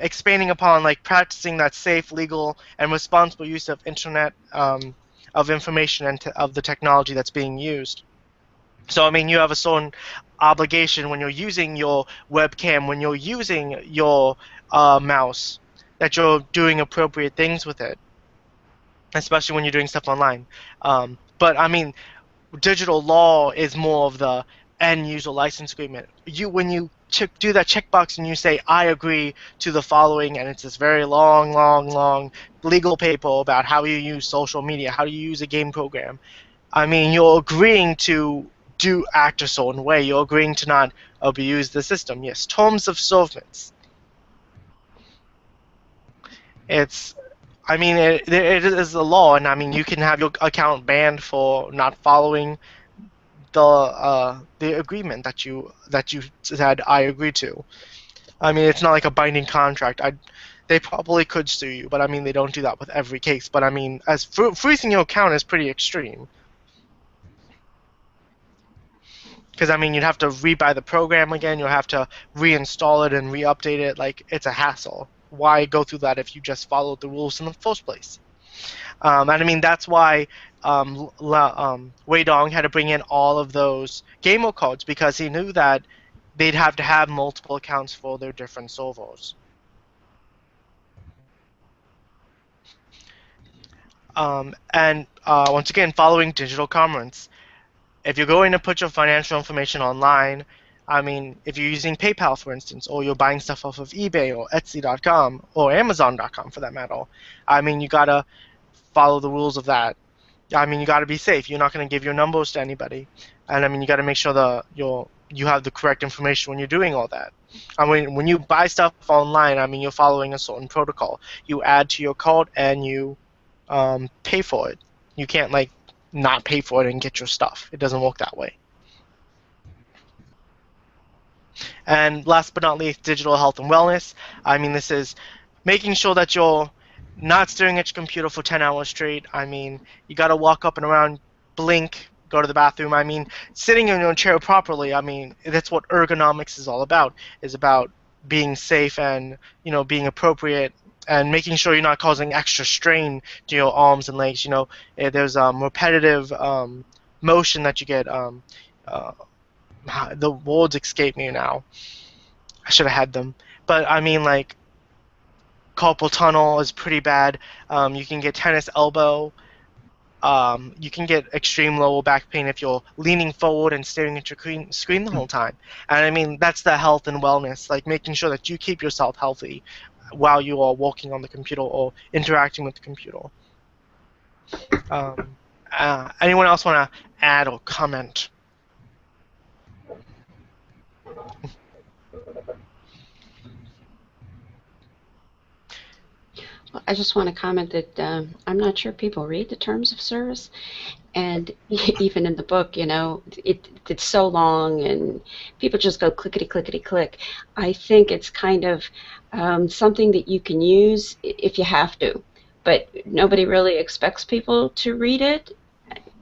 F: expanding upon like practicing that safe, legal, and responsible use of internet, of information and of the technology that's being used. So I mean, you have a certain obligation when you're using your webcam, when you're using your mouse, that you're doing appropriate things with it, especially when you're doing stuff online. But I mean, digital law is more of the end user license agreement. When you do that checkbox and you say I agree to the following, and it's this very long legal paper about how you use social media, how you use a game program. I mean, you're agreeing to act a certain way. You're agreeing to not abuse the system. Yes, terms of service. I mean, it is a law, and I mean, you can have your account banned for not following the agreement that you said I agree to. I mean, it's not like a binding contract. They probably could sue you, but I mean, they don't do that with every case. But I mean, as freezing your account is pretty extreme. Because, I mean, you'd have to rebuy the program again, you'll have to reinstall it and re-update it. Like, it's a hassle. Why go through that if you just followed the rules in the first place? And I mean, that's why Wei Dong had to bring in all of those gamer codes, because he knew that they'd have to have multiple accounts for their different servers. And once again, following digital commerce. If you're going to put your financial information online, I mean, if you're using PayPal, for instance, or you're buying stuff off of eBay or Etsy.com or Amazon.com for that matter, I mean, you gotta follow the rules of that. I mean, you gotta be safe. You're not gonna give your numbers to anybody, and I mean, you gotta make sure you have the correct information when you're doing all that. I mean, when you buy stuff online, I mean, you're following a certain protocol. You add to your cart and you pay for it. You can't like not pay for it and get your stuff. It doesn't work that way. And last but not least, digital health and wellness. I mean, this is making sure that you're not staring at your computer for 10 hours straight. I mean, you got to walk up and around, blink, go to the bathroom. I mean, sitting in your chair properly, I mean, that's what ergonomics is all about, is about being safe and, you know, being appropriate and making sure you're not causing extra strain to your arms and legs. You know, there's repetitive motion that you get. The words escape me now. I should have had them. But I mean, like, carpal tunnel is pretty bad. You can get tennis elbow. You can get extreme lower back pain if you're leaning forward and staring at your screen the whole time. And I mean, that's the health and wellness, like making sure that you keep yourself healthy while you are working on the computer or interacting with the computer. Anyone else want to add or comment?
B: I just want to comment that I'm not sure people read the terms of service, and even in the book, you know, it's so long, and people just go clickety clickety click. I think it's kind of something that you can use if you have to, but nobody really expects people to read it.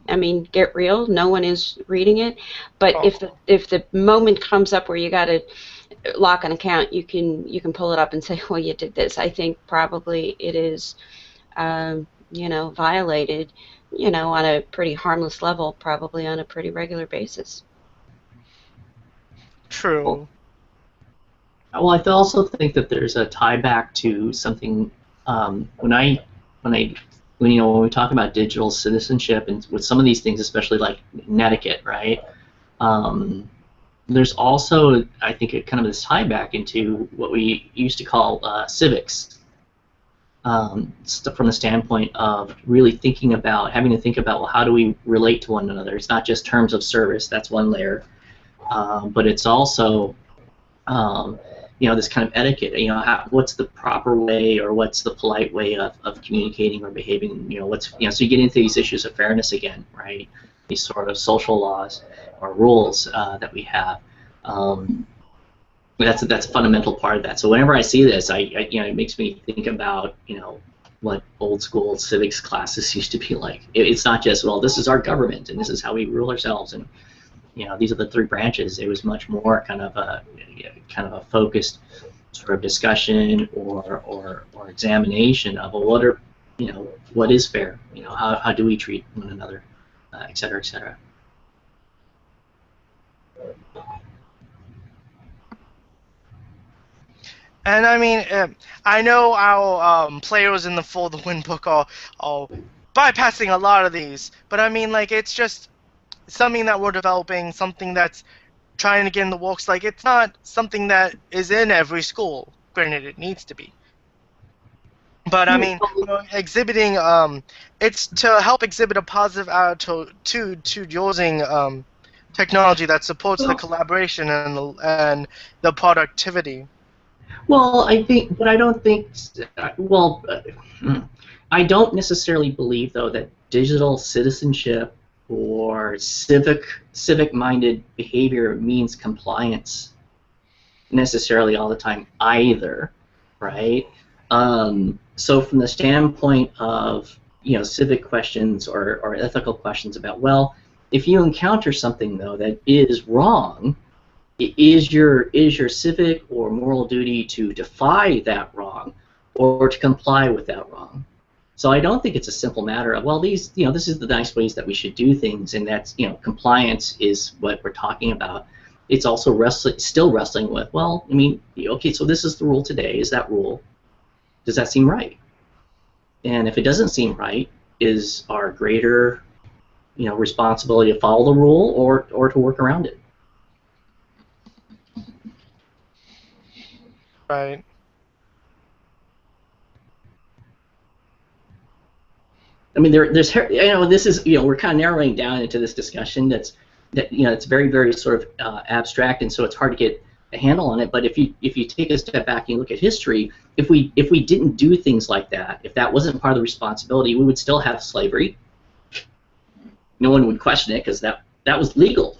B: I mean, get real. No one is reading it, but if the moment comes up where you got to lock an account, you can pull it up and say, well, you did this. I think probably it is, you know, violated, you know, on a pretty harmless level, probably on a pretty regular basis.
F: True.
C: Well, I also think that there's a tie back to something when we talk about digital citizenship and with some of these things, especially like netiquette, right? There's also, I think, kind of this tie back into what we used to call civics, from the standpoint of really having to think about, well, how do we relate to one another? It's not just terms of service, that's one layer, but it's also, you know, this kind of etiquette. You know, what's the proper way or what's the polite way of communicating or behaving? You know, so you get into these issues of fairness again, right? these sort of social laws or rules that we have. That's a fundamental part of that. So whenever I see this, it makes me think about what old school civics classes used to be like. It's not just, well, this is our government and this is how we rule ourselves, and these are the three branches. It was much more kind of a focused sort of discussion or examination of, well, what is fair? How do we treat one another, et cetera, et cetera.
F: And I mean, I know our players in the For the Win book are bypassing a lot of these, but I mean, like, it's just something that we're developing, something that's trying to get in the works. Like, it's not something that is in every school. Granted, it needs to be. But I mean, exhibiting, it's to help exhibit a positive attitude to using technology that supports the collaboration and the productivity.
C: Well, I don't necessarily believe, though, that digital citizenship or civic-minded behavior means compliance necessarily all the time either, right? So from the standpoint of civic questions or ethical questions about, well, if you encounter something though that is wrong, is your civic or moral duty to defy that wrong or to comply with that wrong? So I don't think it's a simple matter of, well, this is the nice ways that we should do things, and that's, compliance is what we're talking about. It's also still wrestling with, well, I mean, okay, so this is the rule today. Is that rule? Does that seem right? And if it doesn't seem right, is our greater, responsibility to follow the rule or to work around it?
F: Right.
C: I mean, there's this is we're kind of narrowing down into this discussion that it's very, very sort of abstract, and so it's hard to get a handle on it. But if you take a step back and you look at history, if we didn't do things like that, if that wasn't part of the responsibility, we would still have slavery. No one would question it because that was legal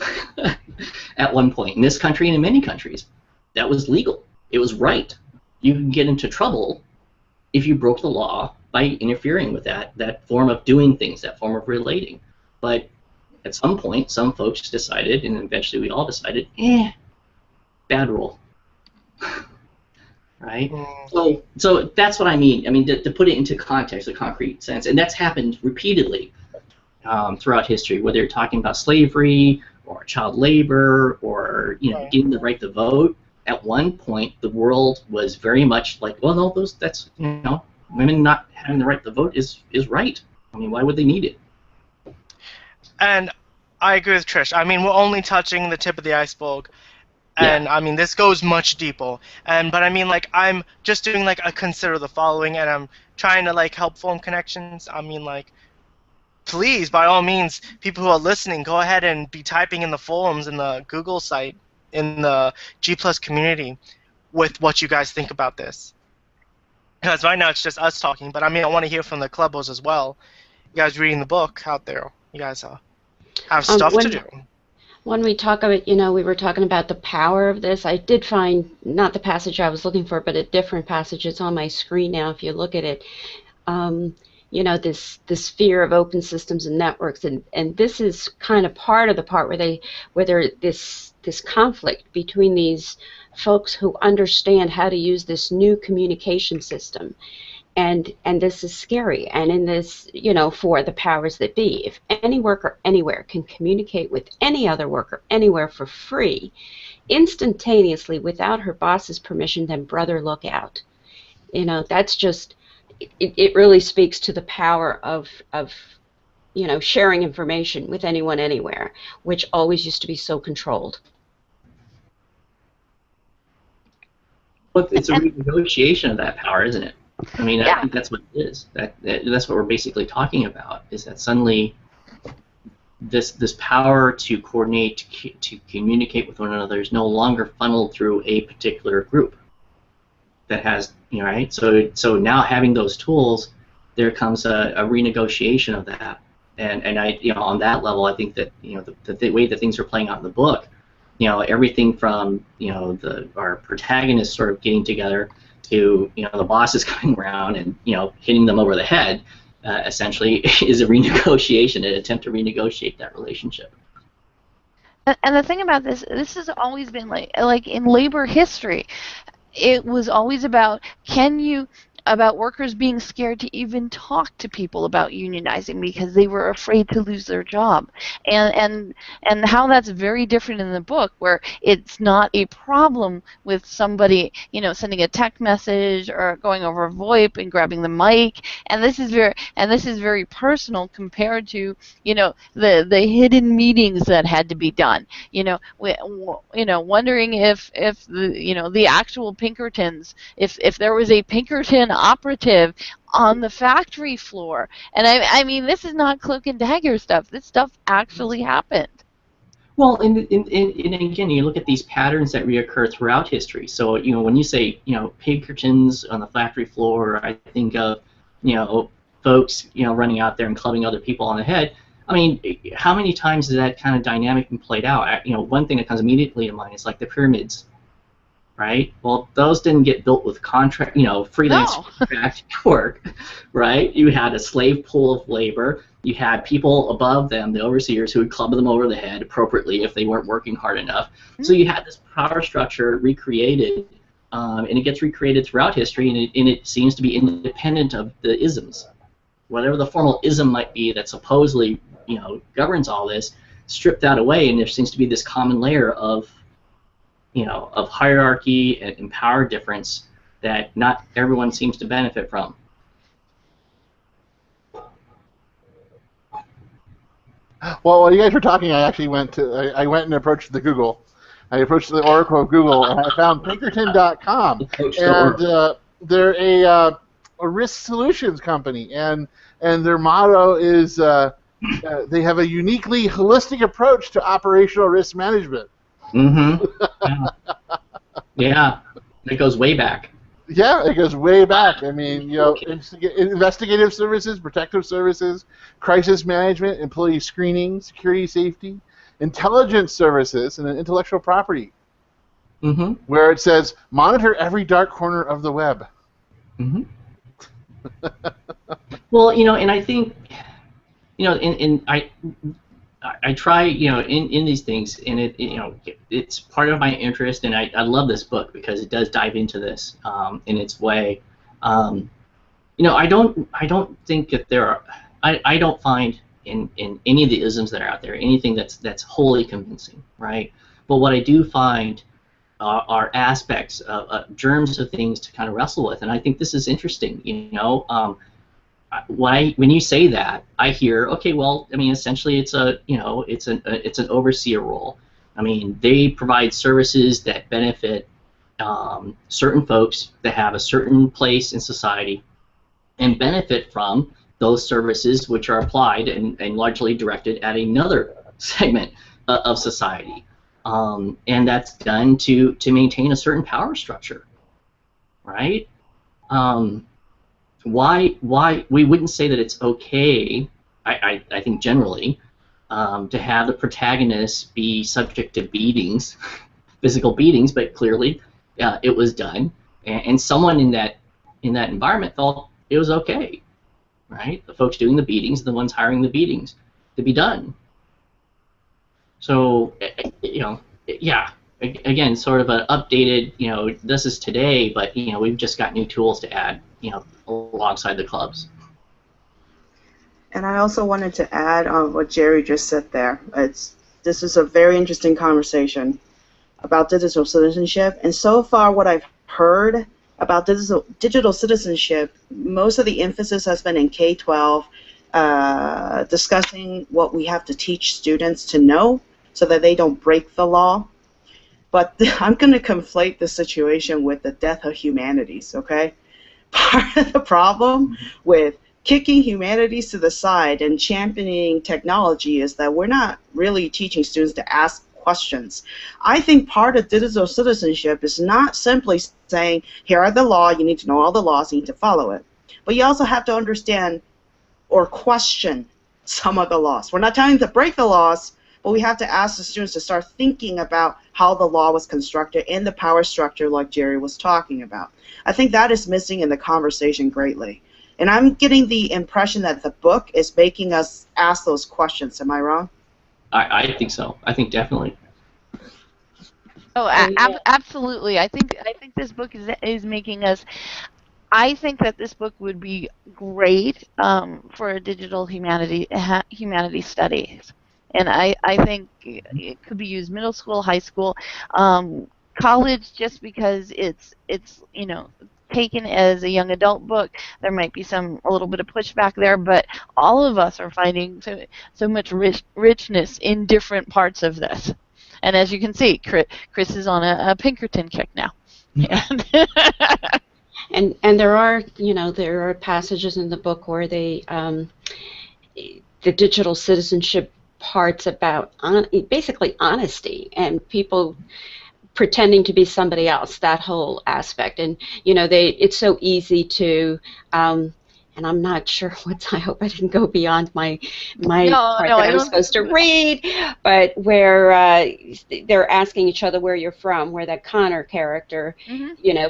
C: at one point in this country and in many countries. That was legal. It was right. You can get into trouble if you broke the law by interfering with that form of doing things, that form of relating. But at some point, some folks decided, and eventually we all decided, bad rule. Right? So that's what I mean. I mean, to put it into context, a concrete sense, and that's happened repeatedly throughout history, whether you're talking about slavery or child labor or getting the right to vote. At one point, the world was very much like, well, no, that's women not having the right to vote is right. I mean, why would they need it?
F: And I agree with Trish. I mean, we're only touching the tip of the iceberg, and I mean, this goes much deeper. But I mean, like, I'm just doing like a consider the following, and I'm trying to like help form connections. I mean, like, please, by all means, people who are listening, go ahead and be typing in the forums in the Google site, in the G+ community, with what you guys think about this. Because right now it's just us talking, but I mean, I want to hear from the clubbers as well. You guys reading the book out there. You guys have stuff to do.
B: When we talk about, we were talking about the power of this. I did find, not the passage I was looking for, but a different passage. It's on my screen now if you look at it. This fear of open systems and networks, and this is kind of part of the part where there this conflict between these folks who understand how to use this new communication system, and this is scary. And in this, for the powers that be, if any worker anywhere can communicate with any other worker anywhere for free, instantaneously without her boss's permission, then brother, look out. That's just, it really speaks to the power of sharing information with anyone anywhere, which always used to be so controlled.
C: Well, it's a renegotiation of that power, isn't it? I mean, I think that's what it is. That's what we're basically talking about, is that suddenly this power to coordinate, to communicate with one another is no longer funneled through a particular group that has, right? So now having those tools, there comes a renegotiation of that. And I, on that level, I think that, the way that things are playing out in the book, everything from, our protagonists sort of getting together to, the bosses coming around and, hitting them over the head, essentially, is a renegotiation, an attempt to renegotiate that relationship.
D: And the thing about this has always been like in labor history, it was always about about workers being scared to even talk to people about unionizing because they were afraid to lose their job. And how that's very different in the book, where it's not a problem with somebody, sending a text message or going over VoIP and grabbing the mic. And this is very personal compared to, the hidden meetings that had to be done. Wondering if the actual Pinkertons, if there was a Pinkerton operative on the factory floor. And I mean, this is not cloak and dagger stuff. This stuff actually happened.
C: Well, and again, you look at these patterns that reoccur throughout history. So, when you say, Pinkertons on the factory floor, I think of, folks, running out there and clubbing other people on the head. I mean, how many times has that kind of dynamic been played out? One thing that comes immediately to mind is like the pyramids. Right. Well, those didn't get built with contract, freelance contract work, right? You had a slave pool of labor. You had people above them, the overseers, who would club them over the head appropriately if they weren't working hard enough. Mm-hmm. So you had this power structure recreated, and it gets recreated throughout history, and it seems to be independent of the isms, whatever the formal ism might be that supposedly, governs all this. Strip that away, and there seems to be this common layer of hierarchy and power difference that not everyone seems to benefit from.
A: Well, while you guys were talking, I actually went and approached the Google. I approached the Oracle of Google, and I found Pinkerton.com, and they're a risk solutions company, and their motto is they have a uniquely holistic approach to operational risk management.
C: Mm-hmm. Yeah, it goes way back.
A: Yeah, it goes way back. I mean, investigative services, protective services, crisis management, employee screening, security, safety, intelligence services, and then intellectual property.
C: Mm-hmm.
A: Where it says, monitor every dark corner of the web.
C: Mm-hmm. Well, and I think, I try, in these things, and it's part of my interest, and I love this book because it does dive into this in its way. I don't think that there are, I don't find in any of the isms that are out there anything that's wholly convincing, right? But what I do find are aspects of germs of things to kind of wrestle with, and I think this is interesting. When you say that, I hear, okay, well, I mean, essentially, it's an overseer role. I mean, they provide services that benefit certain folks that have a certain place in society, and benefit from those services which are applied and largely directed at another segment of society, and that's done to maintain a certain power structure, right? Why we wouldn't say that it's okay, I think generally, to have the protagonist be subject to beatings, physical beatings, but clearly it was done, and someone in that environment felt it was okay, right? The folks doing the beatings are the ones hiring the beatings to be done. So, yeah, again, sort of an updated, this is today, but we've just got new tools to add, alongside the clubs.
E: And I also wanted to add on what Jerry just said there. This is a very interesting conversation about digital citizenship, and so far what I've heard about digital citizenship, most of the emphasis has been in K-12, discussing what we have to teach students to know so that they don't break the law. But I'm going to conflate the situation with the death of humanities, okay? Part of the problem with kicking humanities to the side and championing technology is that we're not really teaching students to ask questions. I think part of digital citizenship is not simply saying, here are the laws, you need to know all the laws, you need to follow it. But you also have to understand or question some of the laws. We're not telling them to break the laws, but we have to ask the students to start thinking about how the law was constructed and the power structure like Jerry was talking about. I think that is missing in the conversation greatly. And I'm getting the impression that the book is making us ask those questions. Am I wrong?
C: I think so. I think definitely.
D: Oh, absolutely. I think this book is making us. I think that this book would be great for a digital humanities studies, and I think it could be used middle school, high school, college, just because it's taken as a young adult book. There might be a little bit of pushback there, but all of us are finding so much richness in different parts of this. And as you can see, Chris is on a Pinkerton kick now.
B: And there are passages in the book where the digital citizenship parts about basically honesty and people pretending to be somebody else, that whole aspect. And it's so easy to and I'm not sure I hope I didn't go beyond my part that I was supposed to read, but where they're asking each other where you're from, where that Connor character,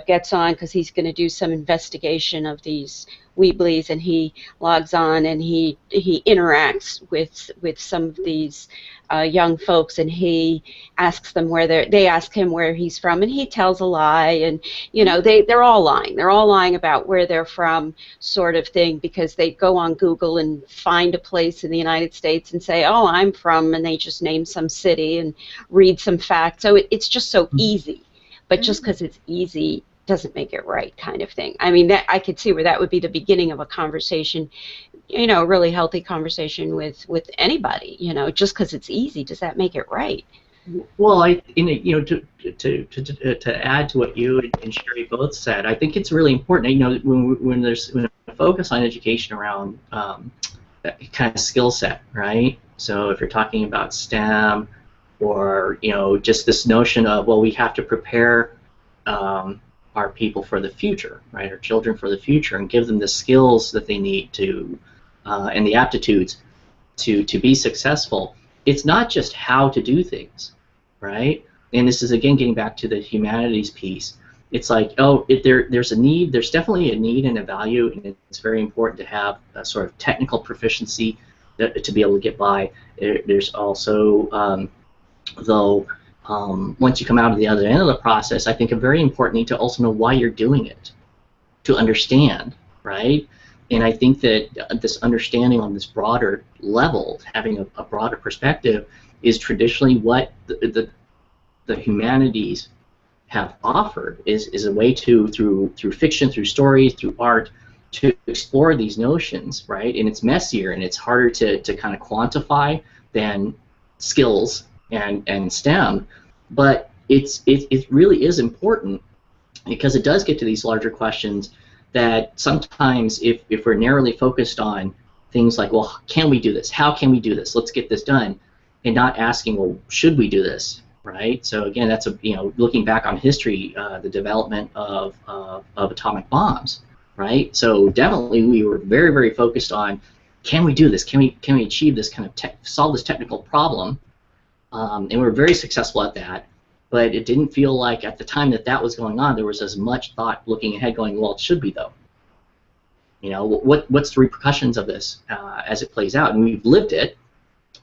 B: gets on because he's going to do some investigation of these Weebly's, and he logs on and he interacts with some of these young folks, and he asks them they ask him where he's from, and he tells a lie, and they're all lying about where they're from, sort of thing, because they go on Google and find a place in the United States and say, oh, I'm from, and they just name some city and read some facts. So it's just so easy, but just because it's easy doesn't make it right, kind of thing. I mean, that I could see where that would be the beginning of a conversation, a really healthy conversation with anybody. Just because it's easy, does that make it right?
C: Well, to add to what you and Sherry both said, I think it's really important. When there's a focus on education around that kind of skill set, right? So if you're talking about STEM, or just this notion of, well, we have to prepare our people for the future, right? Our children for the future, and give them the skills that they need to, and the aptitudes to be successful. It's not just how to do things, right? And this is again getting back to the humanities piece. It's like, there's a need. There's definitely a need and a value, and it's very important to have a sort of technical proficiency to be able to get by. There's also, once you come out of the other end of the process, I think a very important need to also know why you're doing it, to understand, right? And I think that this understanding on this broader level, having a broader perspective, is traditionally what the humanities have offered, is a way to, through fiction, through stories, through art, to explore these notions, right? And it's messier and it's harder to kind of quantify than skills and STEM, but it really is important, because it does get to these larger questions that sometimes if we're narrowly focused on things like, well, can we do this? How can we do this? Let's get this done, and not asking, well, should we do this, right? So again, that's looking back on history, the development of atomic bombs, right? So definitely we were very, very focused on, can we do this? Can we achieve this kind of solve this technical problem? And we were very successful at that, but it didn't feel like at the time that was going on there was as much thought looking ahead going, well, it should be though. What's the repercussions of this as it plays out? And we've lived it,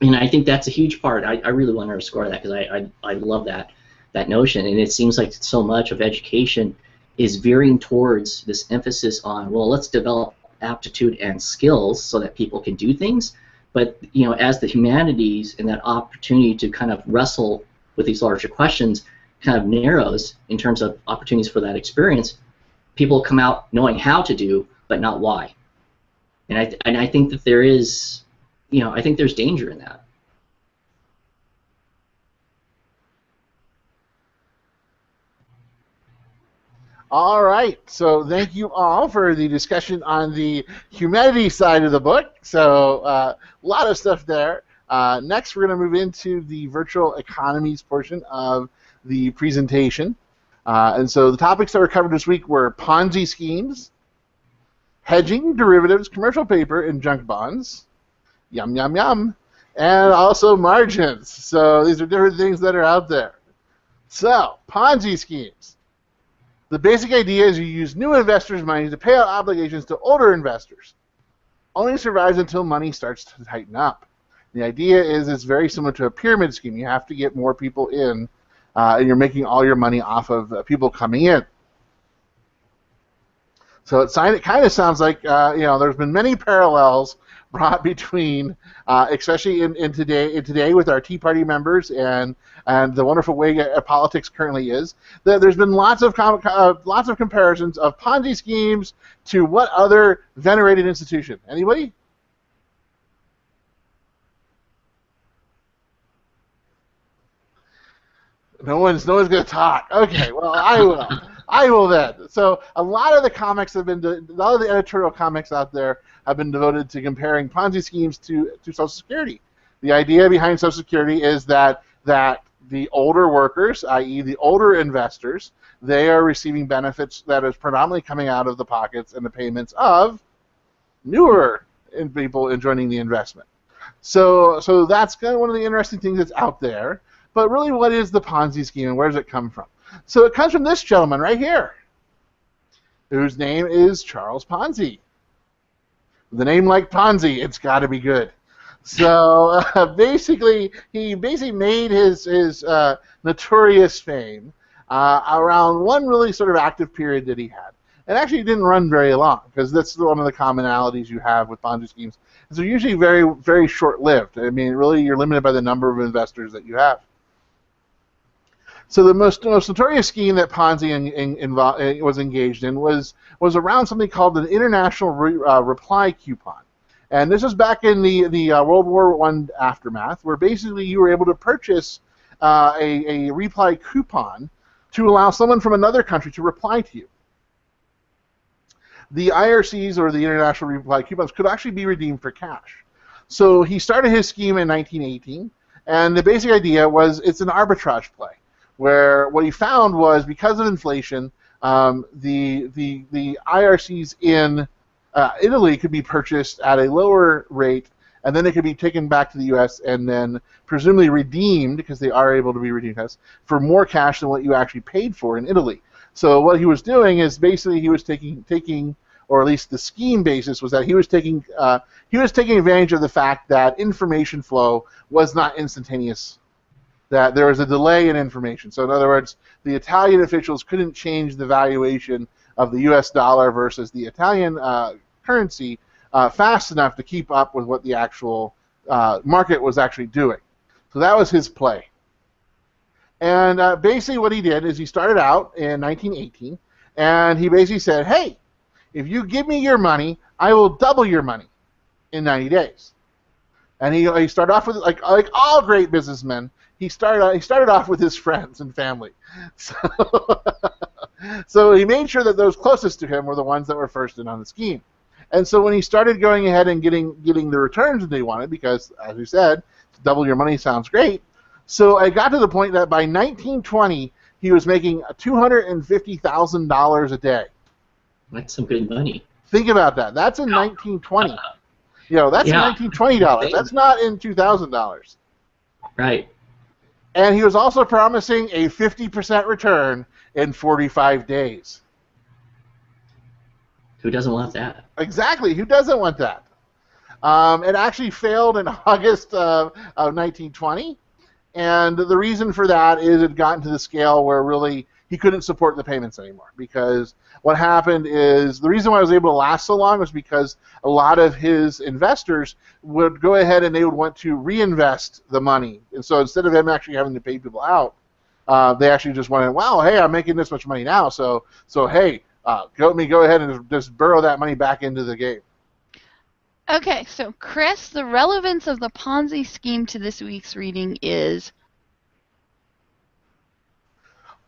C: and I think that's a huge part. I really want to underscore that, because I love that notion, and it seems like so much of education is veering towards this emphasis on, well, let's develop aptitude and skills so that people can do things. But as the humanities and that opportunity to kind of wrestle with these larger questions kind of narrows in terms of opportunities for that experience, people come out knowing how to do, but not why. And I think that there is, I think there's danger in that.
A: All right, so thank you all for the discussion on the humanities side of the book. So a lot of stuff there. Next, we're going to move into the virtual economies portion of the presentation. And so the topics that were covered this week were Ponzi schemes, hedging, derivatives, commercial paper, and junk bonds, Yum, yum, yum. And also margins. So these are different things that are out there. So, Ponzi schemes. The basic idea is you use new investors' money to pay out obligations to older investors. Only survives until money starts to tighten up. The idea is it's very similar to a pyramid scheme. You have to get more people in, and you're making all your money off of people coming in. So it kind of sounds like there's been many parallels brought between, especially in today with our Tea Party members and the wonderful way politics currently is. There's been lots of comparisons of Ponzi schemes to what other venerated institution? Anybody? No one's going to talk. Okay, well I will. I will then. So a lot of the editorial comics out there have been devoted to comparing Ponzi schemes to Social Security. The idea behind Social Security is that the older workers, i.e. the older investors, they are receiving benefits that is predominantly coming out of the pockets and the payments of newer people joining the investment. So that's kind of one of the interesting things that's out there. But really, what is the Ponzi scheme and where does it come from? So it comes from this gentleman right here, whose name is Charles Ponzi. With a name like Ponzi, it's got to be good. So he basically made his notorious fame around one really sort of active period that he had. And actually, it didn't run very long, because that's one of the commonalities you have with Ponzi schemes. They're usually very, very short-lived. I mean, really, you're limited by the number of investors that you have. So the most notorious scheme that Ponzi was engaged in was around something called an international reply coupon. And this was back in the World War I aftermath, where basically you were able to purchase a reply coupon to allow someone from another country to reply to you. The IRCs, or the international reply coupons, could actually be redeemed for cash. So he started his scheme in 1918, and the basic idea was it's an arbitrage play, where what he found was, because of inflation, the IRCs in Italy could be purchased at a lower rate, and then they could be taken back to the U.S. and then presumably redeemed, because they are able to be redeemed, for more cash than what you actually paid for in Italy. So what he was doing is basically he was taking, or at least the scheme basis was that he was taking advantage of the fact that information flow was not instantaneous, that there was a delay in information. So in other words, the Italian officials couldn't change the valuation of the U.S. dollar versus the Italian currency fast enough to keep up with what the actual market was actually doing. So that was his play. And basically what he did is he started out in 1918, and he basically said, hey, if you give me your money, I will double your money in 90 days. And he started off with, like all great businessmen, he started off with his friends and family. So he made sure that those closest to him were the ones that were first in on the scheme. And so when he started going ahead and getting the returns that he wanted, because, as we said, double your money sounds great, so it got to the point that by 1920, he was making $250,000 a day.
C: That's some good money.
A: Think about that. That's in 1920. That's in 1920 dollars. That's not in $2,000.
C: Right.
A: And he was also promising a 50% return in 45 days.
C: Who doesn't want that?
A: Exactly. Who doesn't want that? It actually failed in August of 1920. And the reason for that is it got into the scale where really he couldn't support the payments anymore. Because what happened is, the reason why I was able to last so long was because a lot of his investors would go ahead and they would want to reinvest the money. And so instead of him actually having to pay people out, they actually just wanted, wow, hey, I'm making this much money now, so hey, go ahead and just burrow that money back into the game.
D: Okay, so Chris, the relevance of the Ponzi scheme to this week's reading is?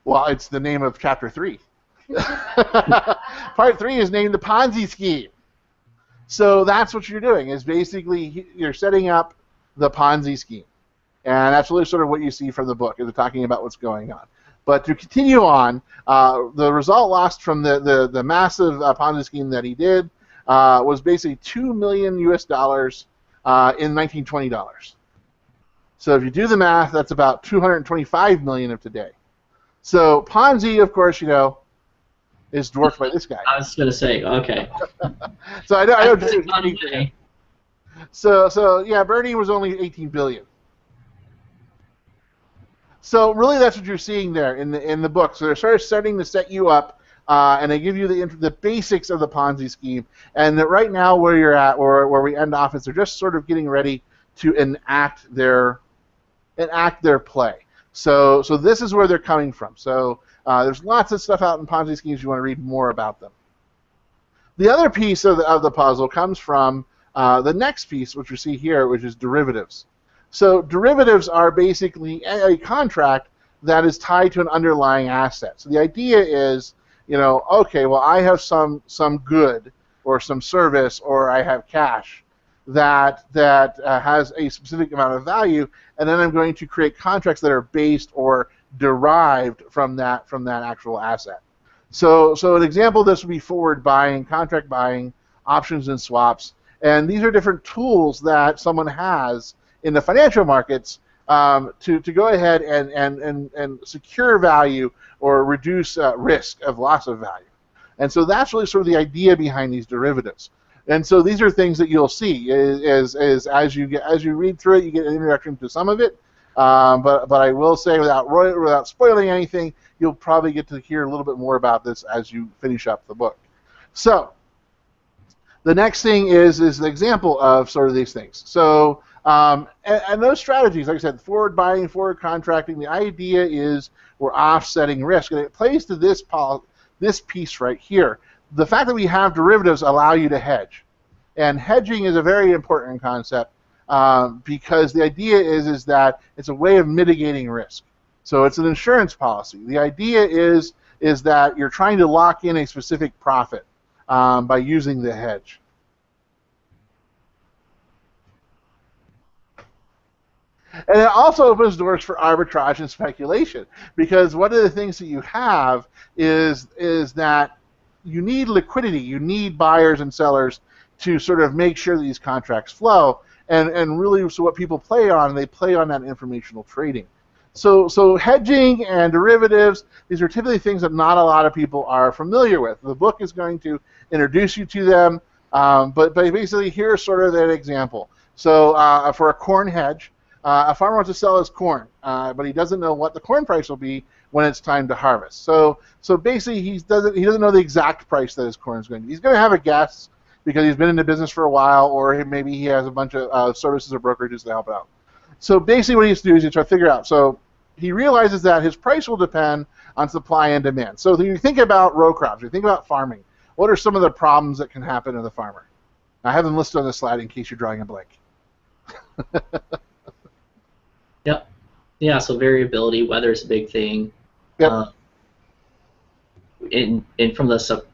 A: Well, it's the name of Chapter 3. Part 3 is named the Ponzi scheme. So that's what you're doing, is basically you're setting up the Ponzi scheme. And that's really sort of what you see from the book, is talking about what's going on. But to continue on, the result lost from the massive Ponzi scheme that he did was basically $2 million US in 1920 dollars. So if you do the math, that's about 225 million of today. So Ponzi, of course, is dwarfed by this guy.
C: I was going to say, okay.
A: So I know.
C: Okay.
A: So yeah, Bernie was only 18 billion. So really, that's what you're seeing there in the book. So they're sort of starting to set you up, and they give you the basics of the Ponzi scheme. And that right now, where you're at, or where we end off, is they're just sort of getting ready to enact their play. So this is where they're coming from. So there's lots of stuff out in Ponzi schemes. You want to read more about them. The other piece of the puzzle comes from the next piece, which you see here, which is derivatives. So derivatives are basically a contract that is tied to an underlying asset. So the idea is, okay, well, I have some good or some service, or I have cash that has a specific amount of value, and then I'm going to create contracts that are based or derived from that actual asset. So an example of this would be forward buying, contract buying, options and swaps, and these are different tools that someone has in the financial markets to go ahead and secure value or reduce risk of loss of value. And so that's really sort of the idea behind these derivatives. And so these are things that you'll see as you read through it, you get an introduction to some of it. But I will say, without spoiling anything, you'll probably get to hear a little bit more about this as you finish up the book. So the next thing is the example of sort of these things. So and those strategies, like I said, forward buying, forward contracting, the idea is we're offsetting risk, and it plays to this piece right here. The fact that we have derivatives allow you to hedge, and hedging is a very important concept because the idea is that it's a way of mitigating risk. So it's an insurance policy. The idea is that you're trying to lock in a specific profit by using the hedge. And it also opens doors for arbitrage and speculation, because one of the things that you have is that you need liquidity. You need buyers and sellers to sort of make sure that these contracts flow. And really, so what people play on, they play on that informational trading. So hedging and derivatives, these are typically things that not a lot of people are familiar with. The book is going to introduce you to them, but basically here's sort of an example. So for a corn hedge, a farmer wants to sell his corn, but he doesn't know what the corn price will be when it's time to harvest. So basically, he doesn't know the exact price that his corn is going to be. He's going to have a guess because he's been in the business for a while, or maybe he has a bunch of services or brokerages to help out. So basically, what he has to do is he tries to figure out. So he realizes that his price will depend on supply and demand. So you think about row crops, you think about farming. What are some of the problems that can happen to the farmer? I have them listed on the slide in case you're drawing a blank.
C: Yep. Yeah, so variability, weather is a big thing.
A: Yep.
C: And from the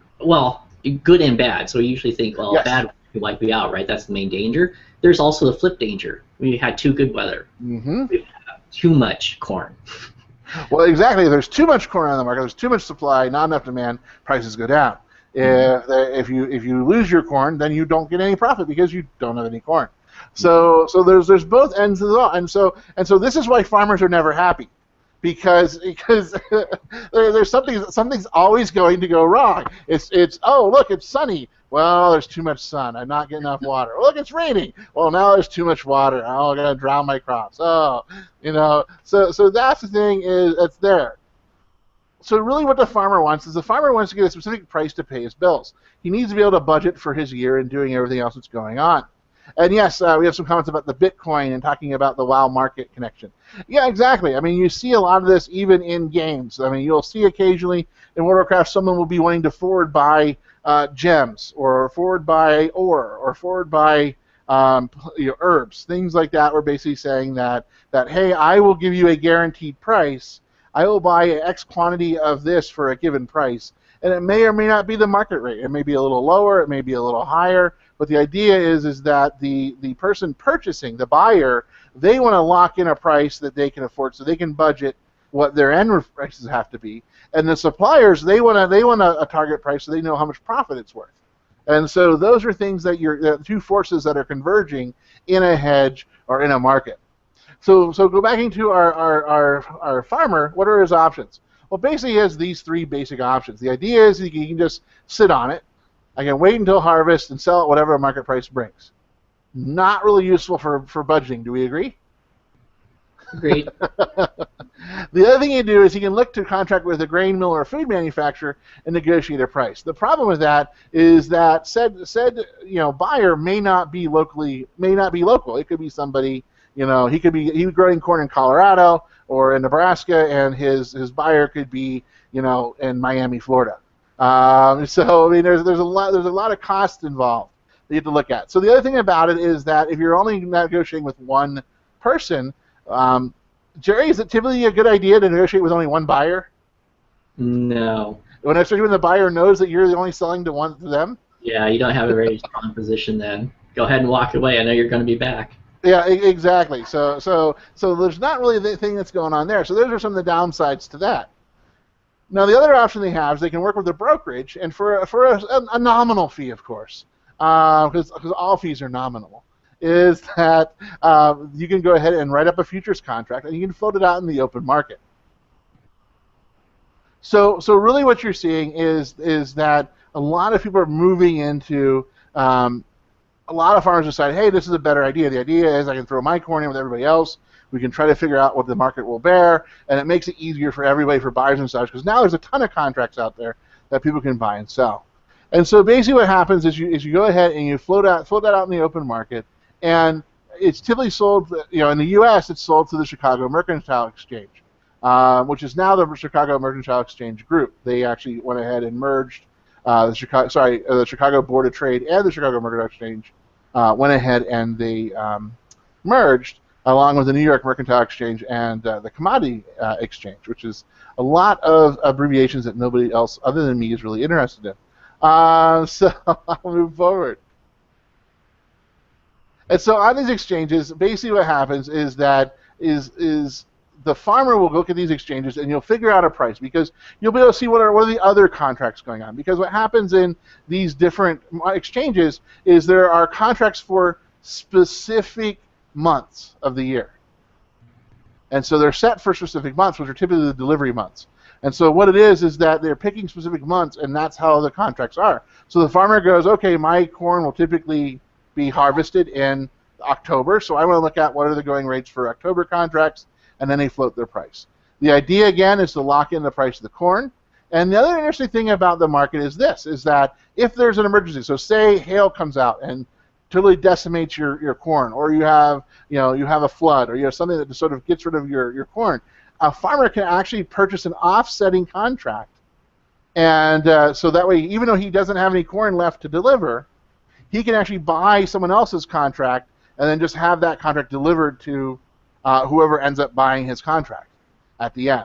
C: good and bad. So we usually think, well,
A: Yes.
C: bad will wipe you out, right? That's the main danger. There's also the flip danger. We had too good weather.
A: Mm-hmm.
C: We've had too much corn.
A: Well, exactly. If there's too much corn on the market, there's too much supply, not enough demand, prices go down. If you lose your corn, then you don't get any profit because you don't have any corn. So there's both ends of the law, and so this is why farmers are never happy, because there's something's always going to go wrong. It's oh, look, it's sunny. Well, there's too much sun. I'm not getting enough water. Look, it's raining. Well, now there's too much water. Oh, I'm gonna drown my crops. Oh, So that's the thing, is it's there. So really, what the farmer wants is to get a specific price to pay his bills. He needs to be able to budget for his year and doing everything else that's going on. And yes, we have some comments about the Bitcoin and talking about the WoW market connection. Yeah, exactly. I mean, you see a lot of this even in games. I mean, you'll see occasionally in World of Warcraft someone will be wanting to forward buy gems, or forward buy ore, or forward buy herbs, things like that. We're basically saying that hey, I will give you a guaranteed price. I will buy X quantity of this for a given price, and it may or may not be the market rate. It may be a little lower. It may be a little higher. But the idea is that the person purchasing, the buyer, they want to lock in a price that they can afford, so they can budget what their end prices have to be. And the suppliers, they want a target price, so they know how much profit it's worth. And so those are things that the two forces that are converging in a hedge or in a market. So go back into our farmer. What are his options? Well, basically he has these three basic options. The idea is he can just sit on it. I can wait until harvest and sell it whatever a market price brings. Not really useful for budgeting. Do we agree?
C: Agreed.
A: The other thing you do is you can look to contract with a grain mill or a food manufacturer and negotiate a price. The problem with that is that said buyer may not be local. It could be somebody, he could be growing corn in Colorado or in Nebraska, and his buyer could be in Miami, Florida. So I mean there's a lot of cost involved that you have to look at. So the other thing about it is that if you're only negotiating with one person, Jerry, is it typically a good idea to negotiate with only one buyer?
C: No.
A: Especially when the buyer knows that you're the only selling to them?
C: Yeah, you don't have a very strong position then. Go ahead and walk away. I know you're going to be back.
A: Yeah, exactly. So there's not really the thing that's going on there. So those are some of the downsides to that. Now the other option they have is they can work with a brokerage, and for a nominal fee, of course, because all fees are nominal, is that you can go ahead and write up a futures contract and you can float it out in the open market. So really what you're seeing is that a lot of people are moving into, a lot of farmers decide, hey, this is a better idea. The idea is I can throw my corn in with everybody else. We can try to figure out what the market will bear, and it makes it easier for everybody, for buyers and sellers, because now there's a ton of contracts out there that people can buy and sell. And so basically what happens is you go ahead and you float that out in the open market, and it's typically sold, in the U.S. it's sold to the Chicago Mercantile Exchange, which is now the Chicago Mercantile Exchange Group. They actually went ahead and merged the Chicago Board of Trade and the Chicago Mercantile Exchange went ahead and they merged along with the New York Mercantile Exchange and the Commodity Exchange, which is a lot of abbreviations that nobody else other than me is really interested in. So I'll move forward. And so on these exchanges, basically what happens is that the farmer will look at these exchanges and you'll figure out a price, because you'll be able to see what are the other contracts going on. Because what happens in these different exchanges is there are contracts for specific months of the year. And so they're set for specific months, which are typically the delivery months. And so what it is that they're picking specific months, and that's how the contracts are. So the farmer goes, okay, my corn will typically be harvested in October, so I want to look at what are the going rates for October contracts, and then they float their price. The idea, again, is to lock in the price of the corn. And the other interesting thing about the market is that if there's an emergency, so say hail comes out and totally decimates your corn, or you have a flood, or you have something that sort of gets rid of your corn, a farmer can actually purchase an offsetting contract, and so that way, even though he doesn't have any corn left to deliver, he can actually buy someone else's contract and then just have that contract delivered to whoever ends up buying his contract at the end.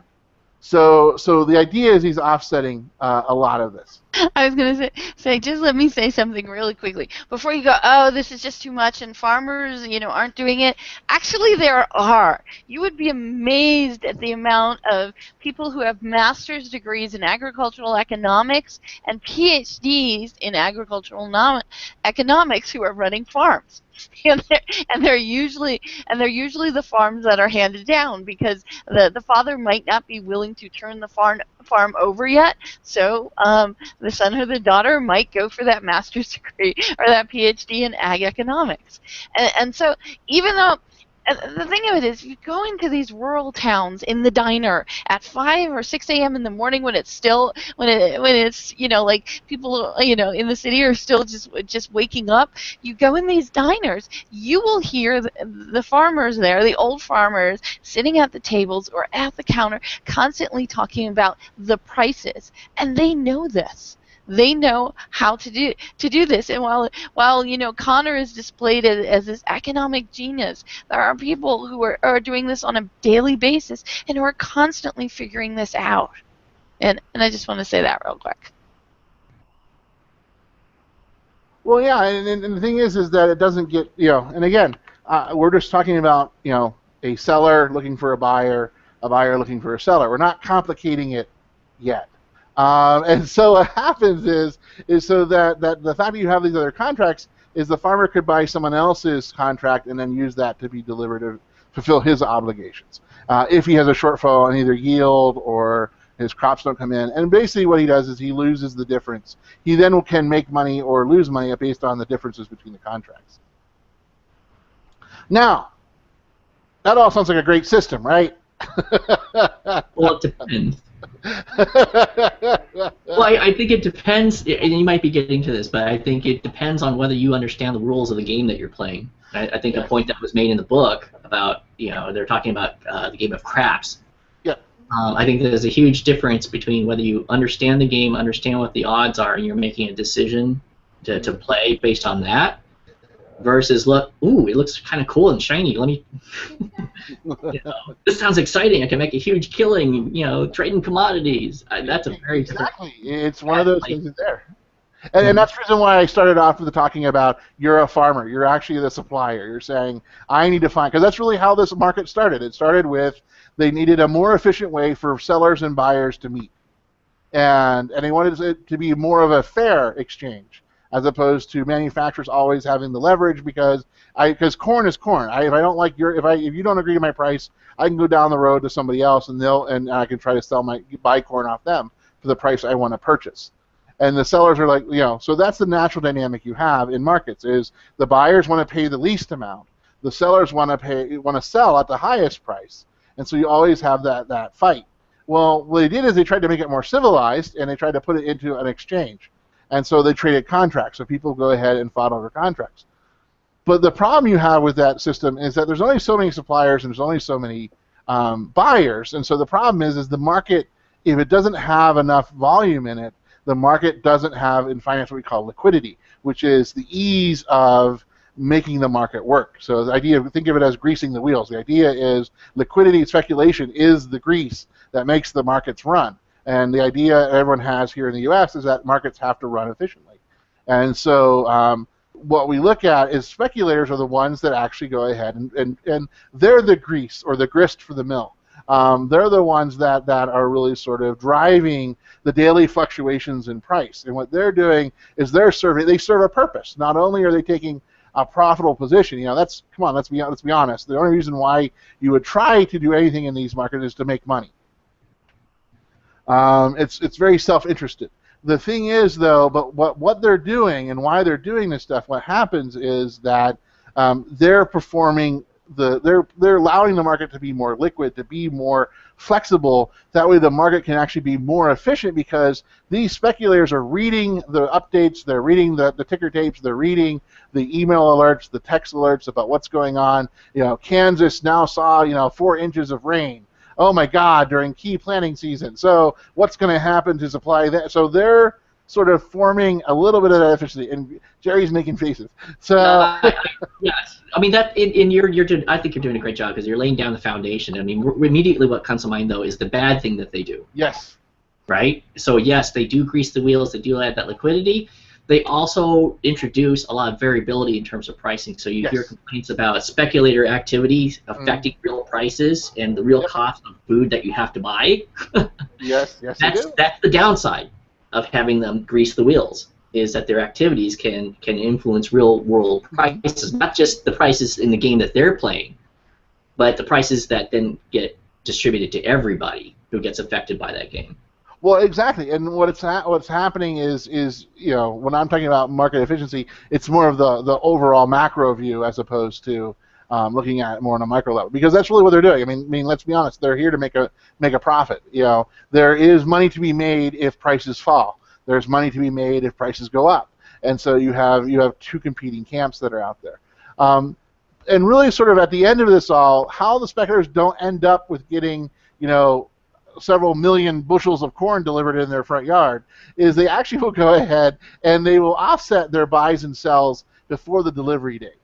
A: So the idea is he's offsetting a lot of this.
D: I was going to say, just let me say something really quickly. Before you go, oh, this is just too much and farmers, aren't doing it. Actually, there are. You would be amazed at the amount of people who have master's degrees in agricultural economics and PhDs in agricultural economics who are running farms. And they're usually the farms that are handed down, because the father might not be willing to turn the farm over yet, so the son or the daughter might go for that master's degree or that PhD in ag economics. And so even though the thing of it is, you go into these rural towns in the diner at 5 or 6 a.m. in the morning when it's like people in the city are still just waking up. You go in these diners, you will hear the farmers there, the old farmers sitting at the tables or at the counter, constantly talking about the prices, and they know this. They know how to do this, and while Connor is displayed as this economic genius, there are people who are doing this on a daily basis and who are constantly figuring this out. And I just want to say that real quick.
A: Well, yeah, and the thing is that it doesn't get and again, we're just talking about a seller looking for a buyer looking for a seller. We're not complicating it yet. And so what happens is so that the fact that you have these other contracts is the farmer could buy someone else's contract and then use that to be delivered to fulfill his obligations. If he has a shortfall in either yield or his crops don't come in. And basically what he does is he loses the difference. He then can make money or lose money based on the differences between the contracts. Now, that all sounds like a great system, right?
C: Well, it depends. Well, I think it depends, and you might be getting to this, but I think it depends on whether you understand the rules of the game that you're playing. I think a point that was made in the book about, they're talking about the game of craps.
A: Yeah.
C: I think there's a huge difference between whether you understand the game, understand what the odds are, and you're making a decision to play based on that, versus look, ooh, it looks kind of cool and shiny. Let me, this sounds exciting. I can make a huge killing. Trading commodities. That's a very
A: exactly. It's one of those things there, and that's the reason why I started off with talking about you're a farmer. You're actually the supplier. You're saying I need to find, because that's really how this market started. It started with they needed a more efficient way for sellers and buyers to meet, and they wanted it to be more of a fair exchange, as opposed to manufacturers always having the leverage, because corn is corn. If I don't like if you don't agree to my price, I can go down the road to somebody else and I can try to buy corn off them for the price I want to purchase. And the sellers are like, so that's the natural dynamic you have in markets, is the buyers want to pay the least amount, the sellers want to sell at the highest price, and so you always have that fight. Well, what they did is they tried to make it more civilized, and they tried to put it into an exchange. And so they traded contracts, so people go ahead and fought over contracts. But the problem you have with that system is that there's only so many suppliers and there's only so many buyers, and so the problem is the market, if it doesn't have enough volume in it, the market doesn't have, in finance, what we call liquidity, which is the ease of making the market work. So the idea, think of it as greasing the wheels. The idea is liquidity, speculation is the grease that makes the markets run. And the idea everyone has here in the U.S. is that markets have to run efficiently. And so what we look at is speculators are the ones that actually go ahead and they're the grease or the grist for the mill. They're the ones that are really sort of driving the daily fluctuations in price. And what they're doing is they serve a purpose. Not only are they taking a profitable position, let's be honest. The only reason why you would try to do anything in these markets is to make money. It's very self-interested. The thing is, though, but what they're doing and why they're doing this stuff, what happens is that they're performing they're allowing the market to be more liquid, to be more flexible. That way the market can actually be more efficient, because these speculators are reading the updates, they're reading the ticker tapes, they're reading the email alerts, the text alerts about what's going on. Kansas now saw 4 inches of rain. Oh my God, during key planting season. So what's going to happen to supply that? So they're sort of forming a little bit of that efficiency, and Jerry's making faces. So
C: yes, I mean that you're doing. I think you're doing a great job, because you're laying down the foundation. I mean, immediately what comes to mind though is the bad thing that they do.
A: Yes.
C: Right. So yes, they do grease the wheels. They do add that liquidity. They also introduce a lot of variability in terms of pricing. So you hear complaints about speculator activity affecting real prices and the real cost of food that you have to buy.
A: Yes.
C: That's the downside of having them grease the wheels, is that their activities can influence real world prices, not just the prices in the game that they're playing, but the prices that then get distributed to everybody who gets affected by that game.
A: Well, exactly, and what's happening is when I'm talking about market efficiency, it's more of the overall macro view as opposed to looking at it more on a micro level, because that's really what they're doing. I mean, let's be honest, they're here to make a profit. There is money to be made if prices fall. There's money to be made if prices go up, and so you have 2 competing camps that are out there. And really, sort of at the end of this all, how the speculators don't end up with getting several million bushels of corn delivered in their front yard is they actually will go ahead and they will offset their buys and sells before the delivery date.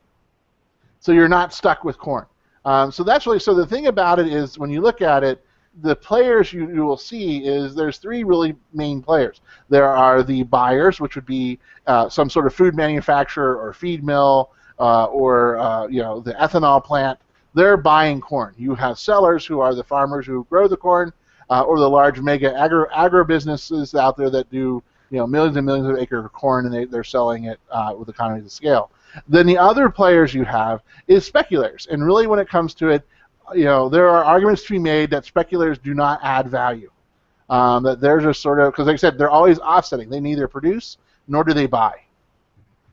A: So you're not stuck with corn. So that's really, so the thing about it is, when you look at it, the players you will see is there's 3 really main players. There are the buyers, which would be some sort of food manufacturer or feed mill or the ethanol plant. They're buying corn. You have sellers, who are the farmers who grow the corn. or the large mega agro businesses out there that do millions and millions of acres of corn, and they're selling it with economies of scale. Then the other players you have is speculators, and really when it comes to it, there are arguments to be made that speculators do not add value. That they're just sort of, because like I said, they're always offsetting. They neither produce nor do they buy.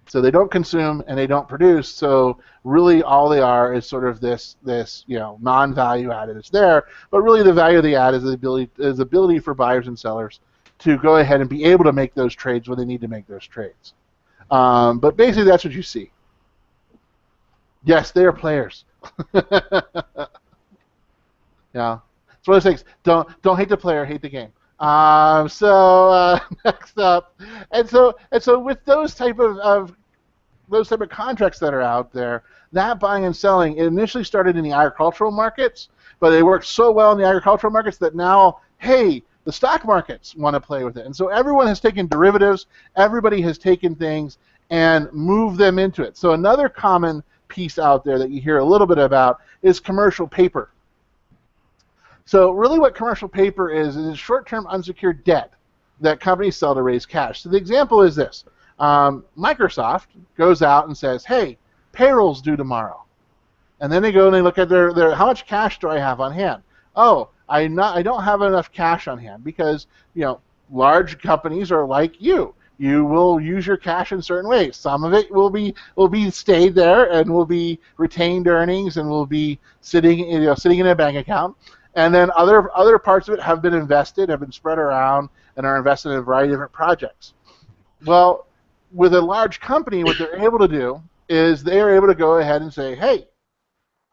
A: So they don't consume and they don't produce. So really, all they are is sort of this non-value added. It's there, but really the value they add is the ability for buyers and sellers to go ahead and be able to make those trades when they need to make those trades. But basically, that's what you see. Yes, they are players. Yeah, it's one of those things. Don't hate the player, hate the game. Next up, and so with those type of contracts that are out there, that buying and selling, it initially started in the agricultural markets, but they worked so well in the agricultural markets that now, hey, the stock markets want to play with it, and so everyone has taken derivatives. Everybody has taken things and moved them into it. So another common piece out there that you hear a little bit about is commercial paper. So really what commercial paper is short-term unsecured debt that companies sell to raise cash. So the example is this. Microsoft goes out and says, hey, payroll's due tomorrow. And then they go and they look at their how much cash do I have on hand? Oh, I don't have enough cash on hand because large companies are like you. You will use your cash in certain ways. Some of it will be stayed there and will be retained earnings and will be sitting in a bank account. And then other parts of it have been invested, have been spread around, and are invested in a variety of different projects. Well, with a large company, what they're able to do is they are able to go ahead and say, hey,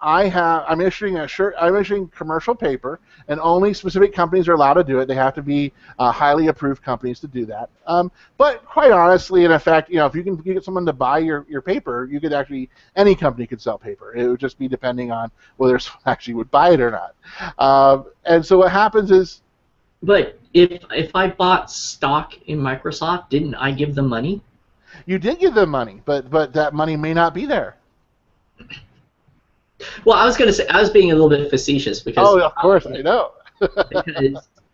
A: I'm issuing commercial paper, and only specific companies are allowed to do it. They have to be highly approved companies to do that. But quite honestly, in effect, if you can get someone to buy your paper, you could any company could sell paper. It would just be depending on whether someone actually would buy it or not. And so what happens is.
C: But if I bought stock in Microsoft, didn't I give them money?
A: You did give them money, but that money may not be there.
C: Well, I was going to say, I was being a little bit facetious because.
A: Oh, of course, I know.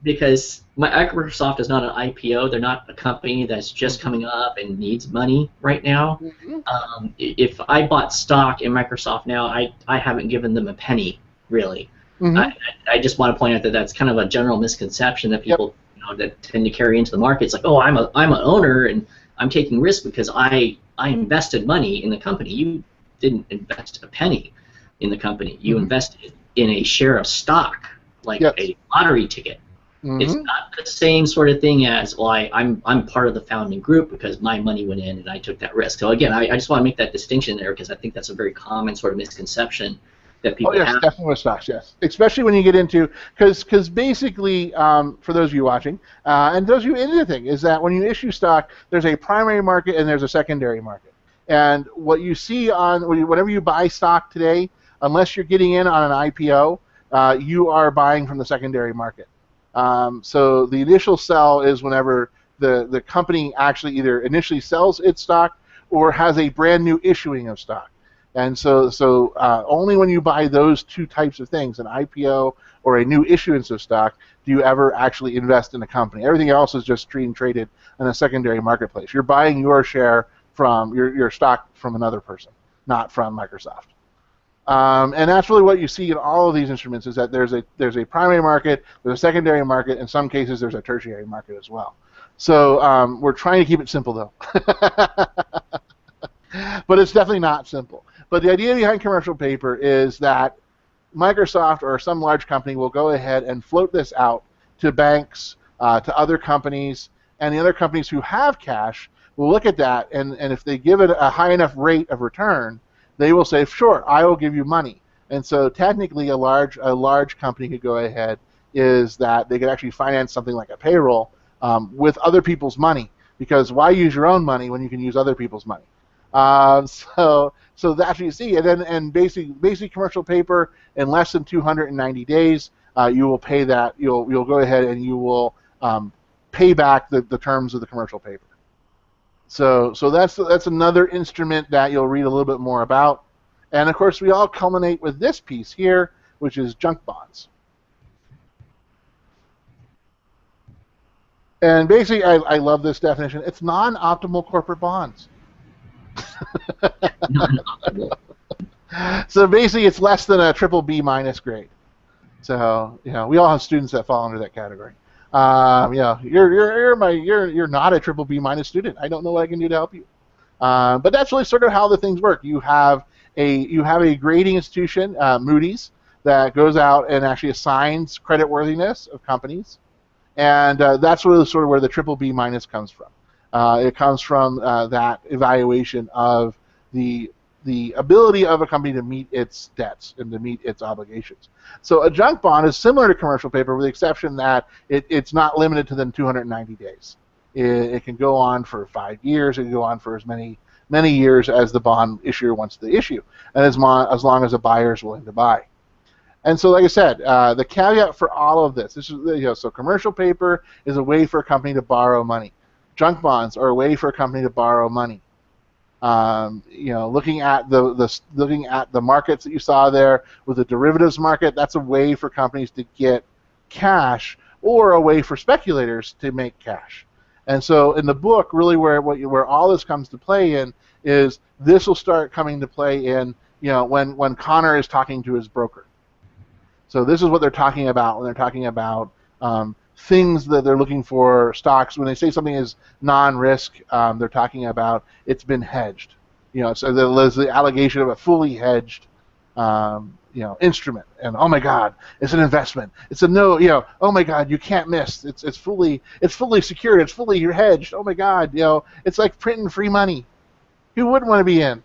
C: because Microsoft is not an IPO. They're not a company that's just coming up and needs money right now. Mm-hmm. If I bought stock in Microsoft now, I haven't given them a penny, really. Mm-hmm. I just want to point out that that's kind of a general misconception that people that tend to carry into the market. It's like, oh, I'm an owner and I'm taking risk because I invested money in the company. You didn't invest a penny in the company. You invested in a share of stock, like a lottery ticket. Mm-hmm. It's not the same sort of thing as, well, I'm part of the founding group because my money went in and I took that risk. So again, I just want to make that distinction there because I think that's a very common sort of misconception that people have.
A: Definitely with stocks, yes. Especially when you get into, because basically, for those of you watching, and those of you into the thing, is that when you issue stock, there's a primary market and there's a secondary market. And what you see whenever you buy stock today, unless you're getting in on an IPO, you are buying from the secondary market. So the initial sell is whenever the company actually either initially sells its stock or has a brand new issuing of stock. And so only when you buy those two types of things, an IPO or a new issuance of stock, do you ever actually invest in a company. Everything else is just traded in a secondary marketplace. You're buying your share from your stock from another person, not from Microsoft. And that's really what you see in all of these instruments is that there's a primary market, there's a secondary market, in some cases there's a tertiary market as well. So we're trying to keep it simple though. But it's definitely not simple. But the idea behind commercial paper is that Microsoft or some large company will go ahead and float this out to banks, to other companies, and the other companies who have cash will look at that, and if they give it a high enough rate of return, they will say, sure, I will give you money. And so technically a large company could go ahead is that they could actually finance something like a payroll with other people's money, because why use your own money when you can use other people's money? So that's what you see. And then basic commercial paper, in less than 290 days, you will pay that. You'll go ahead and you will pay back the terms of the commercial paper. So that's another instrument that you'll read a little bit more about. And of course, we all culminate with this piece here, which is junk bonds. And basically, I love this definition. It's non-optimal corporate bonds.
C: Non-optimal.
A: So basically, it's less than a triple B minus grade. So we all have students that fall under that category. You're not a triple B minus student. I don't know what I can do to help you. But that's really sort of how the things work. You have a grading institution, Moody's, that goes out and actually assigns creditworthiness of companies, and that's really sort of where the triple B minus comes from. It comes from that evaluation of the ability of a company to meet its debts and to meet its obligations. So a junk bond is similar to commercial paper with the exception that it's not limited to then 290 days. It can go on for 5 years. It can go on for as many years as the bond issuer wants to issue, and as long as a buyer is willing to buy. And so, like I said, the caveat for all of this is so commercial paper is a way for a company to borrow money. Junk bonds are a way for a company to borrow money. Looking at the markets that you saw there with the derivatives market, that's a way for companies to get cash or a way for speculators to make cash. And so in the book, really where all this comes to play in is this will start coming to play in when Connor is talking to his broker. So this is what they're talking about when they're talking about things that they're looking for stocks. When they say something is non-risk, they're talking about it's been hedged. So there's the allegation of a fully hedged instrument, and oh my God, it's an investment. It's a no. Oh my God, you can't miss. It's fully secured. It's fully hedged. Oh my God, it's like printing free money. Who wouldn't want to be in?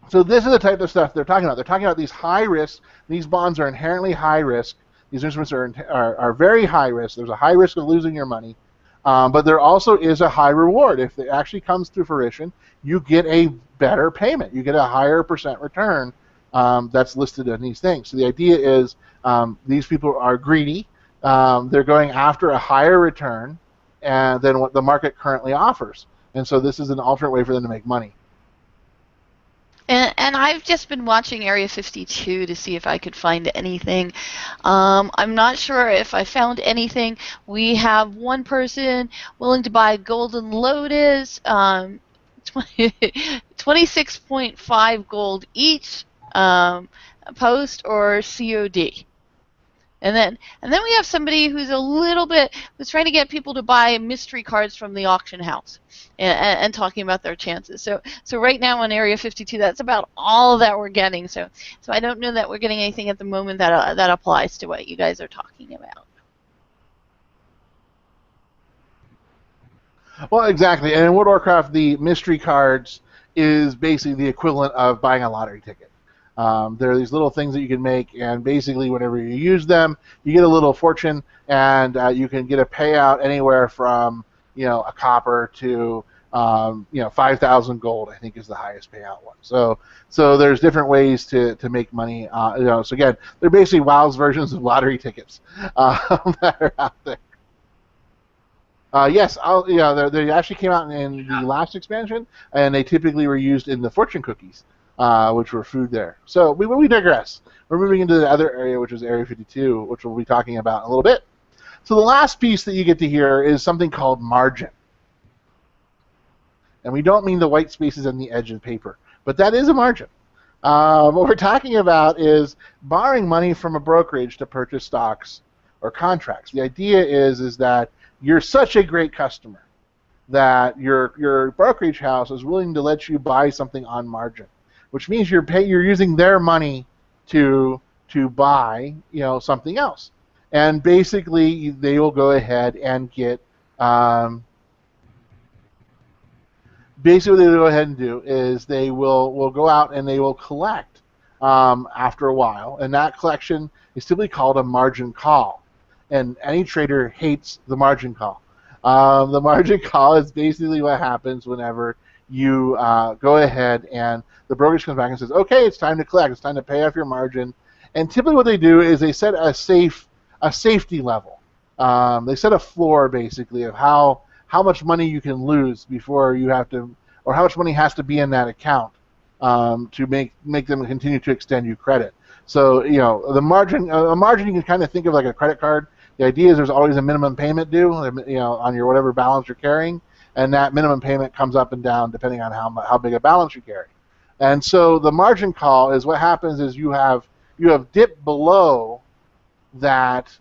A: So this is the type of stuff they're talking about. They're talking about these high risk. These bonds are inherently high risk. These instruments are very high risk. There's a high risk of losing your money, but there also is a high reward. If it actually comes to fruition, you get a better payment. You get a higher percent return that's listed in these things. So the idea is these people are greedy. They're going after a higher return than what the market currently offers. And so this is an alternate way for them to make money.
D: And I've just been watching Area 52 to see if I could find anything. I'm not sure if I found anything. We have one person willing to buy Golden Lotus, 26.5 gold each, post or COD. And then we have somebody who's who's trying to get people to buy mystery cards from the auction house, and talking about their chances. So right now on Area 52, that's about all that we're getting. So I don't know that we're getting anything at the moment that applies to what you guys are talking about.
A: Well, exactly. And in World of Warcraft, the mystery cards is basically the equivalent of buying a lottery ticket. There are these little things that you can make, and basically whenever you use them, you get a little fortune, and you can get a payout anywhere from a copper to 5,000 gold. I think is the highest payout one. So there's different ways to make money. So again, they're basically WoW's versions of lottery tickets that are out there. Yes, they actually came out in the last expansion, and they typically were used in the fortune cookies. Which were food there. So we digress. We're moving into the other area, which is Area 52, which we'll be talking about in a little bit. So the last piece that you get to hear is something called margin. And we don't mean the white spaces on the edge of paper, but that is a margin. What we're talking about is borrowing money from a brokerage to purchase stocks or contracts. The idea is that you're such a great customer that your brokerage house is willing to let you buy something on margin, which means you're using their money to buy something else, and basically they will go ahead and get basically what they'll go ahead and do is they will go out and they will collect after a while, and that collection is typically called a margin call, and any trader hates the margin call. The margin call is basically what happens whenever you go ahead and the brokerage comes back and says, okay, it's time to collect, it's time to pay off your margin. And typically what they do is they set a safety level. They set a floor basically of how much money you can lose before you have to, or how much money has to be in that account to make them continue to extend you credit. So the margin, a margin you can kind of think of like a credit card. The idea is there's always a minimum payment due, on your whatever balance you're carrying, and that minimum payment comes up and down depending on how big a balance you carry. And so the margin call is what happens is you have dipped below that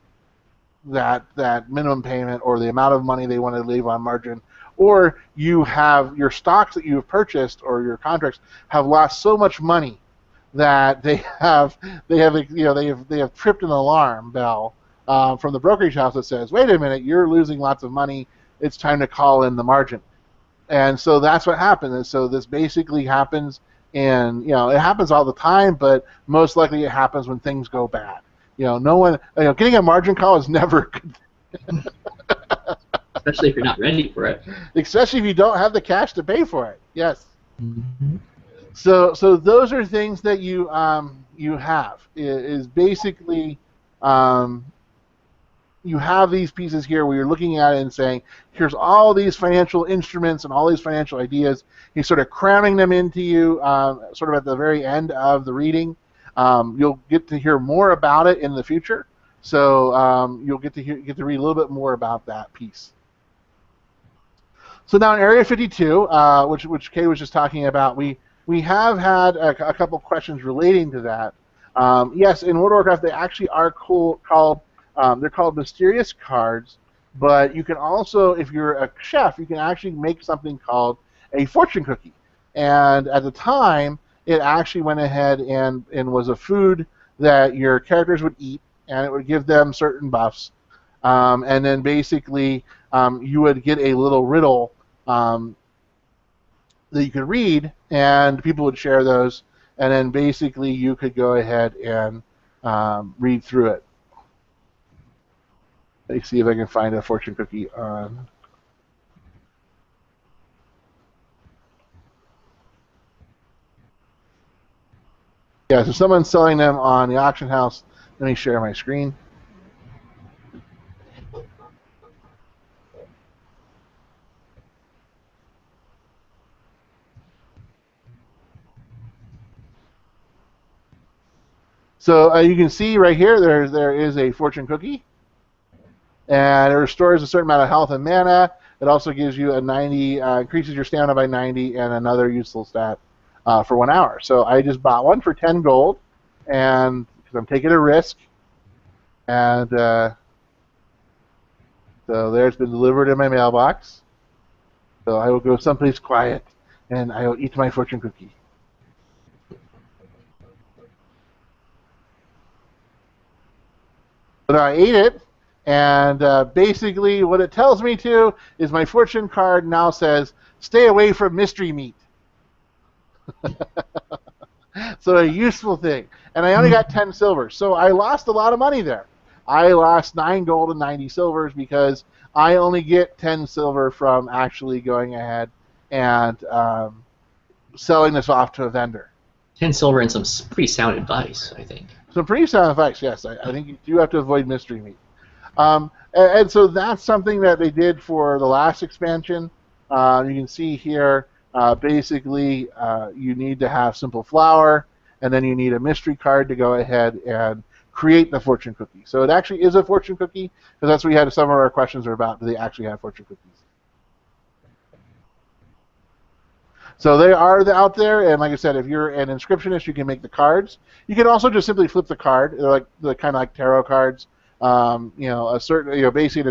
A: minimum payment or the amount of money they want to leave on margin, or you have your stocks that you have purchased or your contracts have lost so much money that they have tripped an alarm bell from the brokerage house that says, wait a minute, you're losing lots of money, it's time to call in the margin. And so that's what happens. And so this basically happens, and it happens all the time, but most likely it happens when things go bad. No one, getting a margin call is never a good thing.
C: Especially if you're not ready for it.
A: Especially if you don't have the cash to pay for it. Yes.
C: Mm-hmm.
A: So those are things that you have is basically you have these pieces here where you're looking at it and saying, here's all these financial instruments and all these financial ideas. He's sort of cramming them into you sort of at the very end of the reading. You'll get to hear more about it in the future, so you'll get to read a little bit more about that piece. So now in Area 52, which Kay was just talking about, we have had a couple questions relating to that. Yes, in World of Warcraft they actually are called they're called mysterious cards, but you can also, if you're a chef, you can actually make something called a fortune cookie. And at the time, it actually went ahead and was a food that your characters would eat, and it would give them certain buffs. And then basically, you would get a little riddle that you could read, and people would share those, and then basically you could go ahead and read through it. Let me see if I can find a fortune cookie on. Yeah, so someone's selling them on the auction house. Let me share my screen. So you can see right here there is a fortune cookie, and it restores a certain amount of health and mana. It also gives you a 90, increases your stamina by 90, and another useful stat for 1 hour. So I just bought one for 10 gold, and because I'm taking a risk, and so there it's been delivered in my mailbox. So I will go someplace quiet, and I will eat my fortune cookie. So now I ate it, and basically what it tells me to is my fortune card now says, stay away from mystery meat. So a useful thing. And I only got 10 silver, so I lost a lot of money there. I lost 9 gold and 90 silvers because I only get 10 silver from actually going ahead and selling this off to a vendor.
C: 10 silver and some pretty sound advice, I think.
A: Some pretty sound advice, yes. I think you do have to avoid mystery meat. And so that's something that they did for the last expansion. You can see here, basically, you need to have simple flour, and then you need a mystery card to go ahead and create the fortune cookie. So it actually is a fortune cookie, because that's what we had some of our questions are about. Do they actually have fortune cookies? So they are out there, and like I said, if you're an inscriptionist, you can make the cards. You can also just simply flip the card, they're kind of like tarot cards. Basically an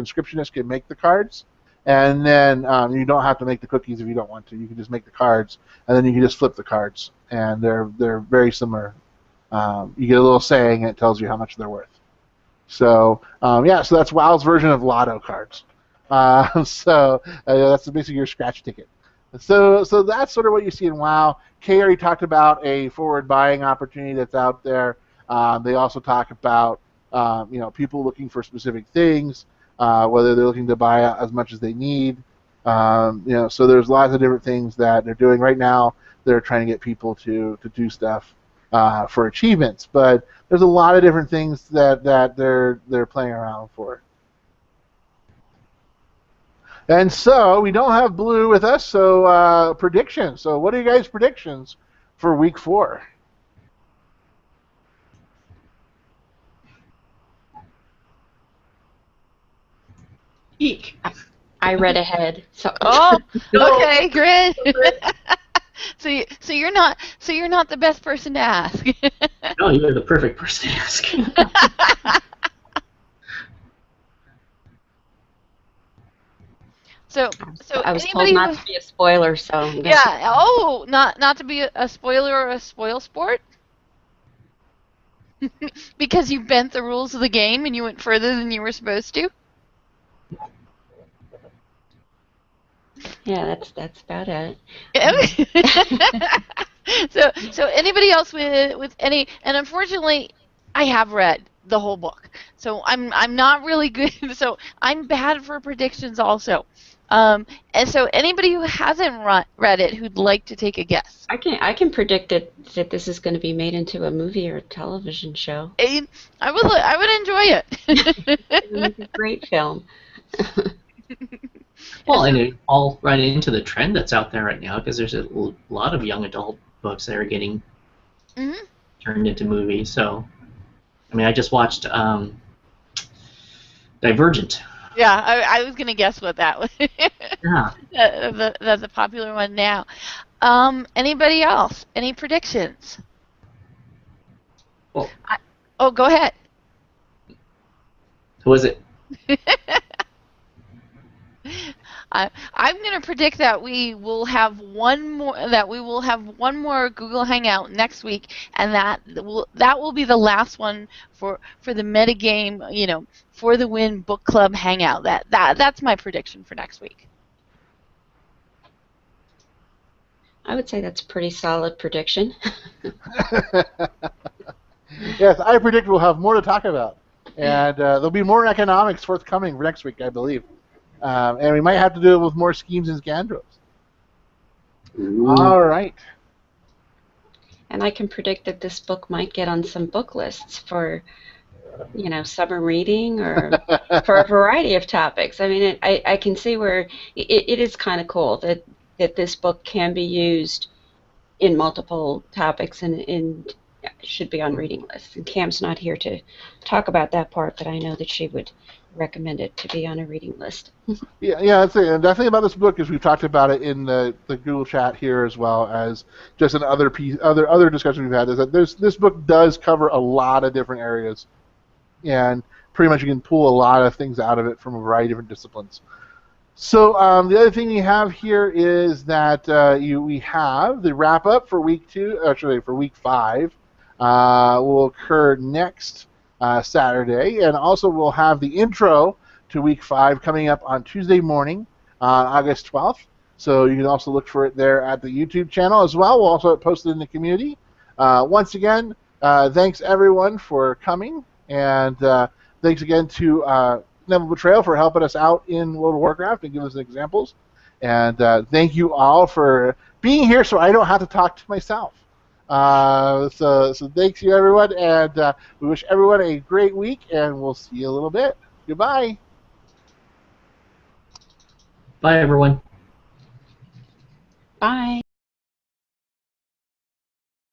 A: inscriptionist can make the cards, and then you don't have to make the cookies if you don't want to. You can just make the cards, and then you can just flip the cards, and they're very similar. You get a little saying, and it tells you how much they're worth. So so that's WoW's version of lotto cards. That's basically your scratch ticket. So that's sort of what you see in WoW. Kay already talked about a forward buying opportunity that's out there. They also talk about people looking for specific things, whether they're looking to buy as much as they need. So there's lots of different things that they're doing right now. They're trying to get people to do stuff for achievements, but there's a lot of different things that they're playing around for. And so we don't have Blue with us, so predictions. So what are you guys' predictions for week 4?
C: Eek.
B: I read ahead, so.
D: Oh,
C: No.
D: okay, great. So you're not the best person to ask.
C: No, you're the perfect person to ask.
D: So
B: I was told
D: anybody
B: not
D: who,
B: to be a spoiler, so.
D: yeah, oh, not to be a spoiler or a spoil sport? Because you bent the rules of the game and you went further than you were supposed to?
B: Yeah, that's about it.
D: So anybody else with any, and unfortunately I have read the whole book. So I'm not really good, so I'm bad for predictions also. And so anybody who hasn't read it who'd like to take a guess.
B: I can predict that this is going to be made into a movie or a television show.
D: And I would enjoy it.
B: It's a great film.
C: Well, and it all right into the trend that's out there right now, because there's a lot of young adult books that are getting turned into movies. So, I mean, I just watched Divergent.
D: Yeah, I was gonna guess what that was.
C: Yeah.
D: That's a popular one now. Anybody else? Any predictions?
C: Well,
D: Oh, go ahead.
C: who was it?
D: I'm going to predict that we will have one more Google Hangout next week, and that will be the last one for the metagame, for the Win Book Club Hangout. That's my prediction for next week.
B: I would say that's a pretty solid prediction.
A: Yes, I predict we'll have more to talk about, and there'll be more economics forthcoming for next week, I believe. And we might have to do it with more schemes and scandals. All right.
B: And I can predict that this book might get on some book lists for, summer reading or for a variety of topics. I mean, I can see where it is kind of cool that this book can be used in multiple topics and should be on reading lists. And Cam's not here to talk about that part, but I know that she would recommend it to be on a reading list.
A: Yeah, that's it. And definitely about this book is we've talked about it in the Google chat here as well as just in other discussions we've had. Is that this book does cover a lot of different areas, and pretty much you can pull a lot of things out of it from a variety of different disciplines. So the other thing we have here is that we have the wrap up for week 5 will occur next Saturday, and also we'll have the intro to week 5 coming up on Tuesday morning, August 12th. So you can also look for it there at the YouTube channel as well. We'll also post it in the community. Once again, thanks everyone for coming, and thanks again to Neville Betrayal for helping us out in World of Warcraft and giving us examples. And thank you all for being here so I don't have to talk to myself. So thanks you everyone, and we wish everyone a great week, and we'll see you a little bit. Goodbye.
C: Bye, everyone.
B: Bye.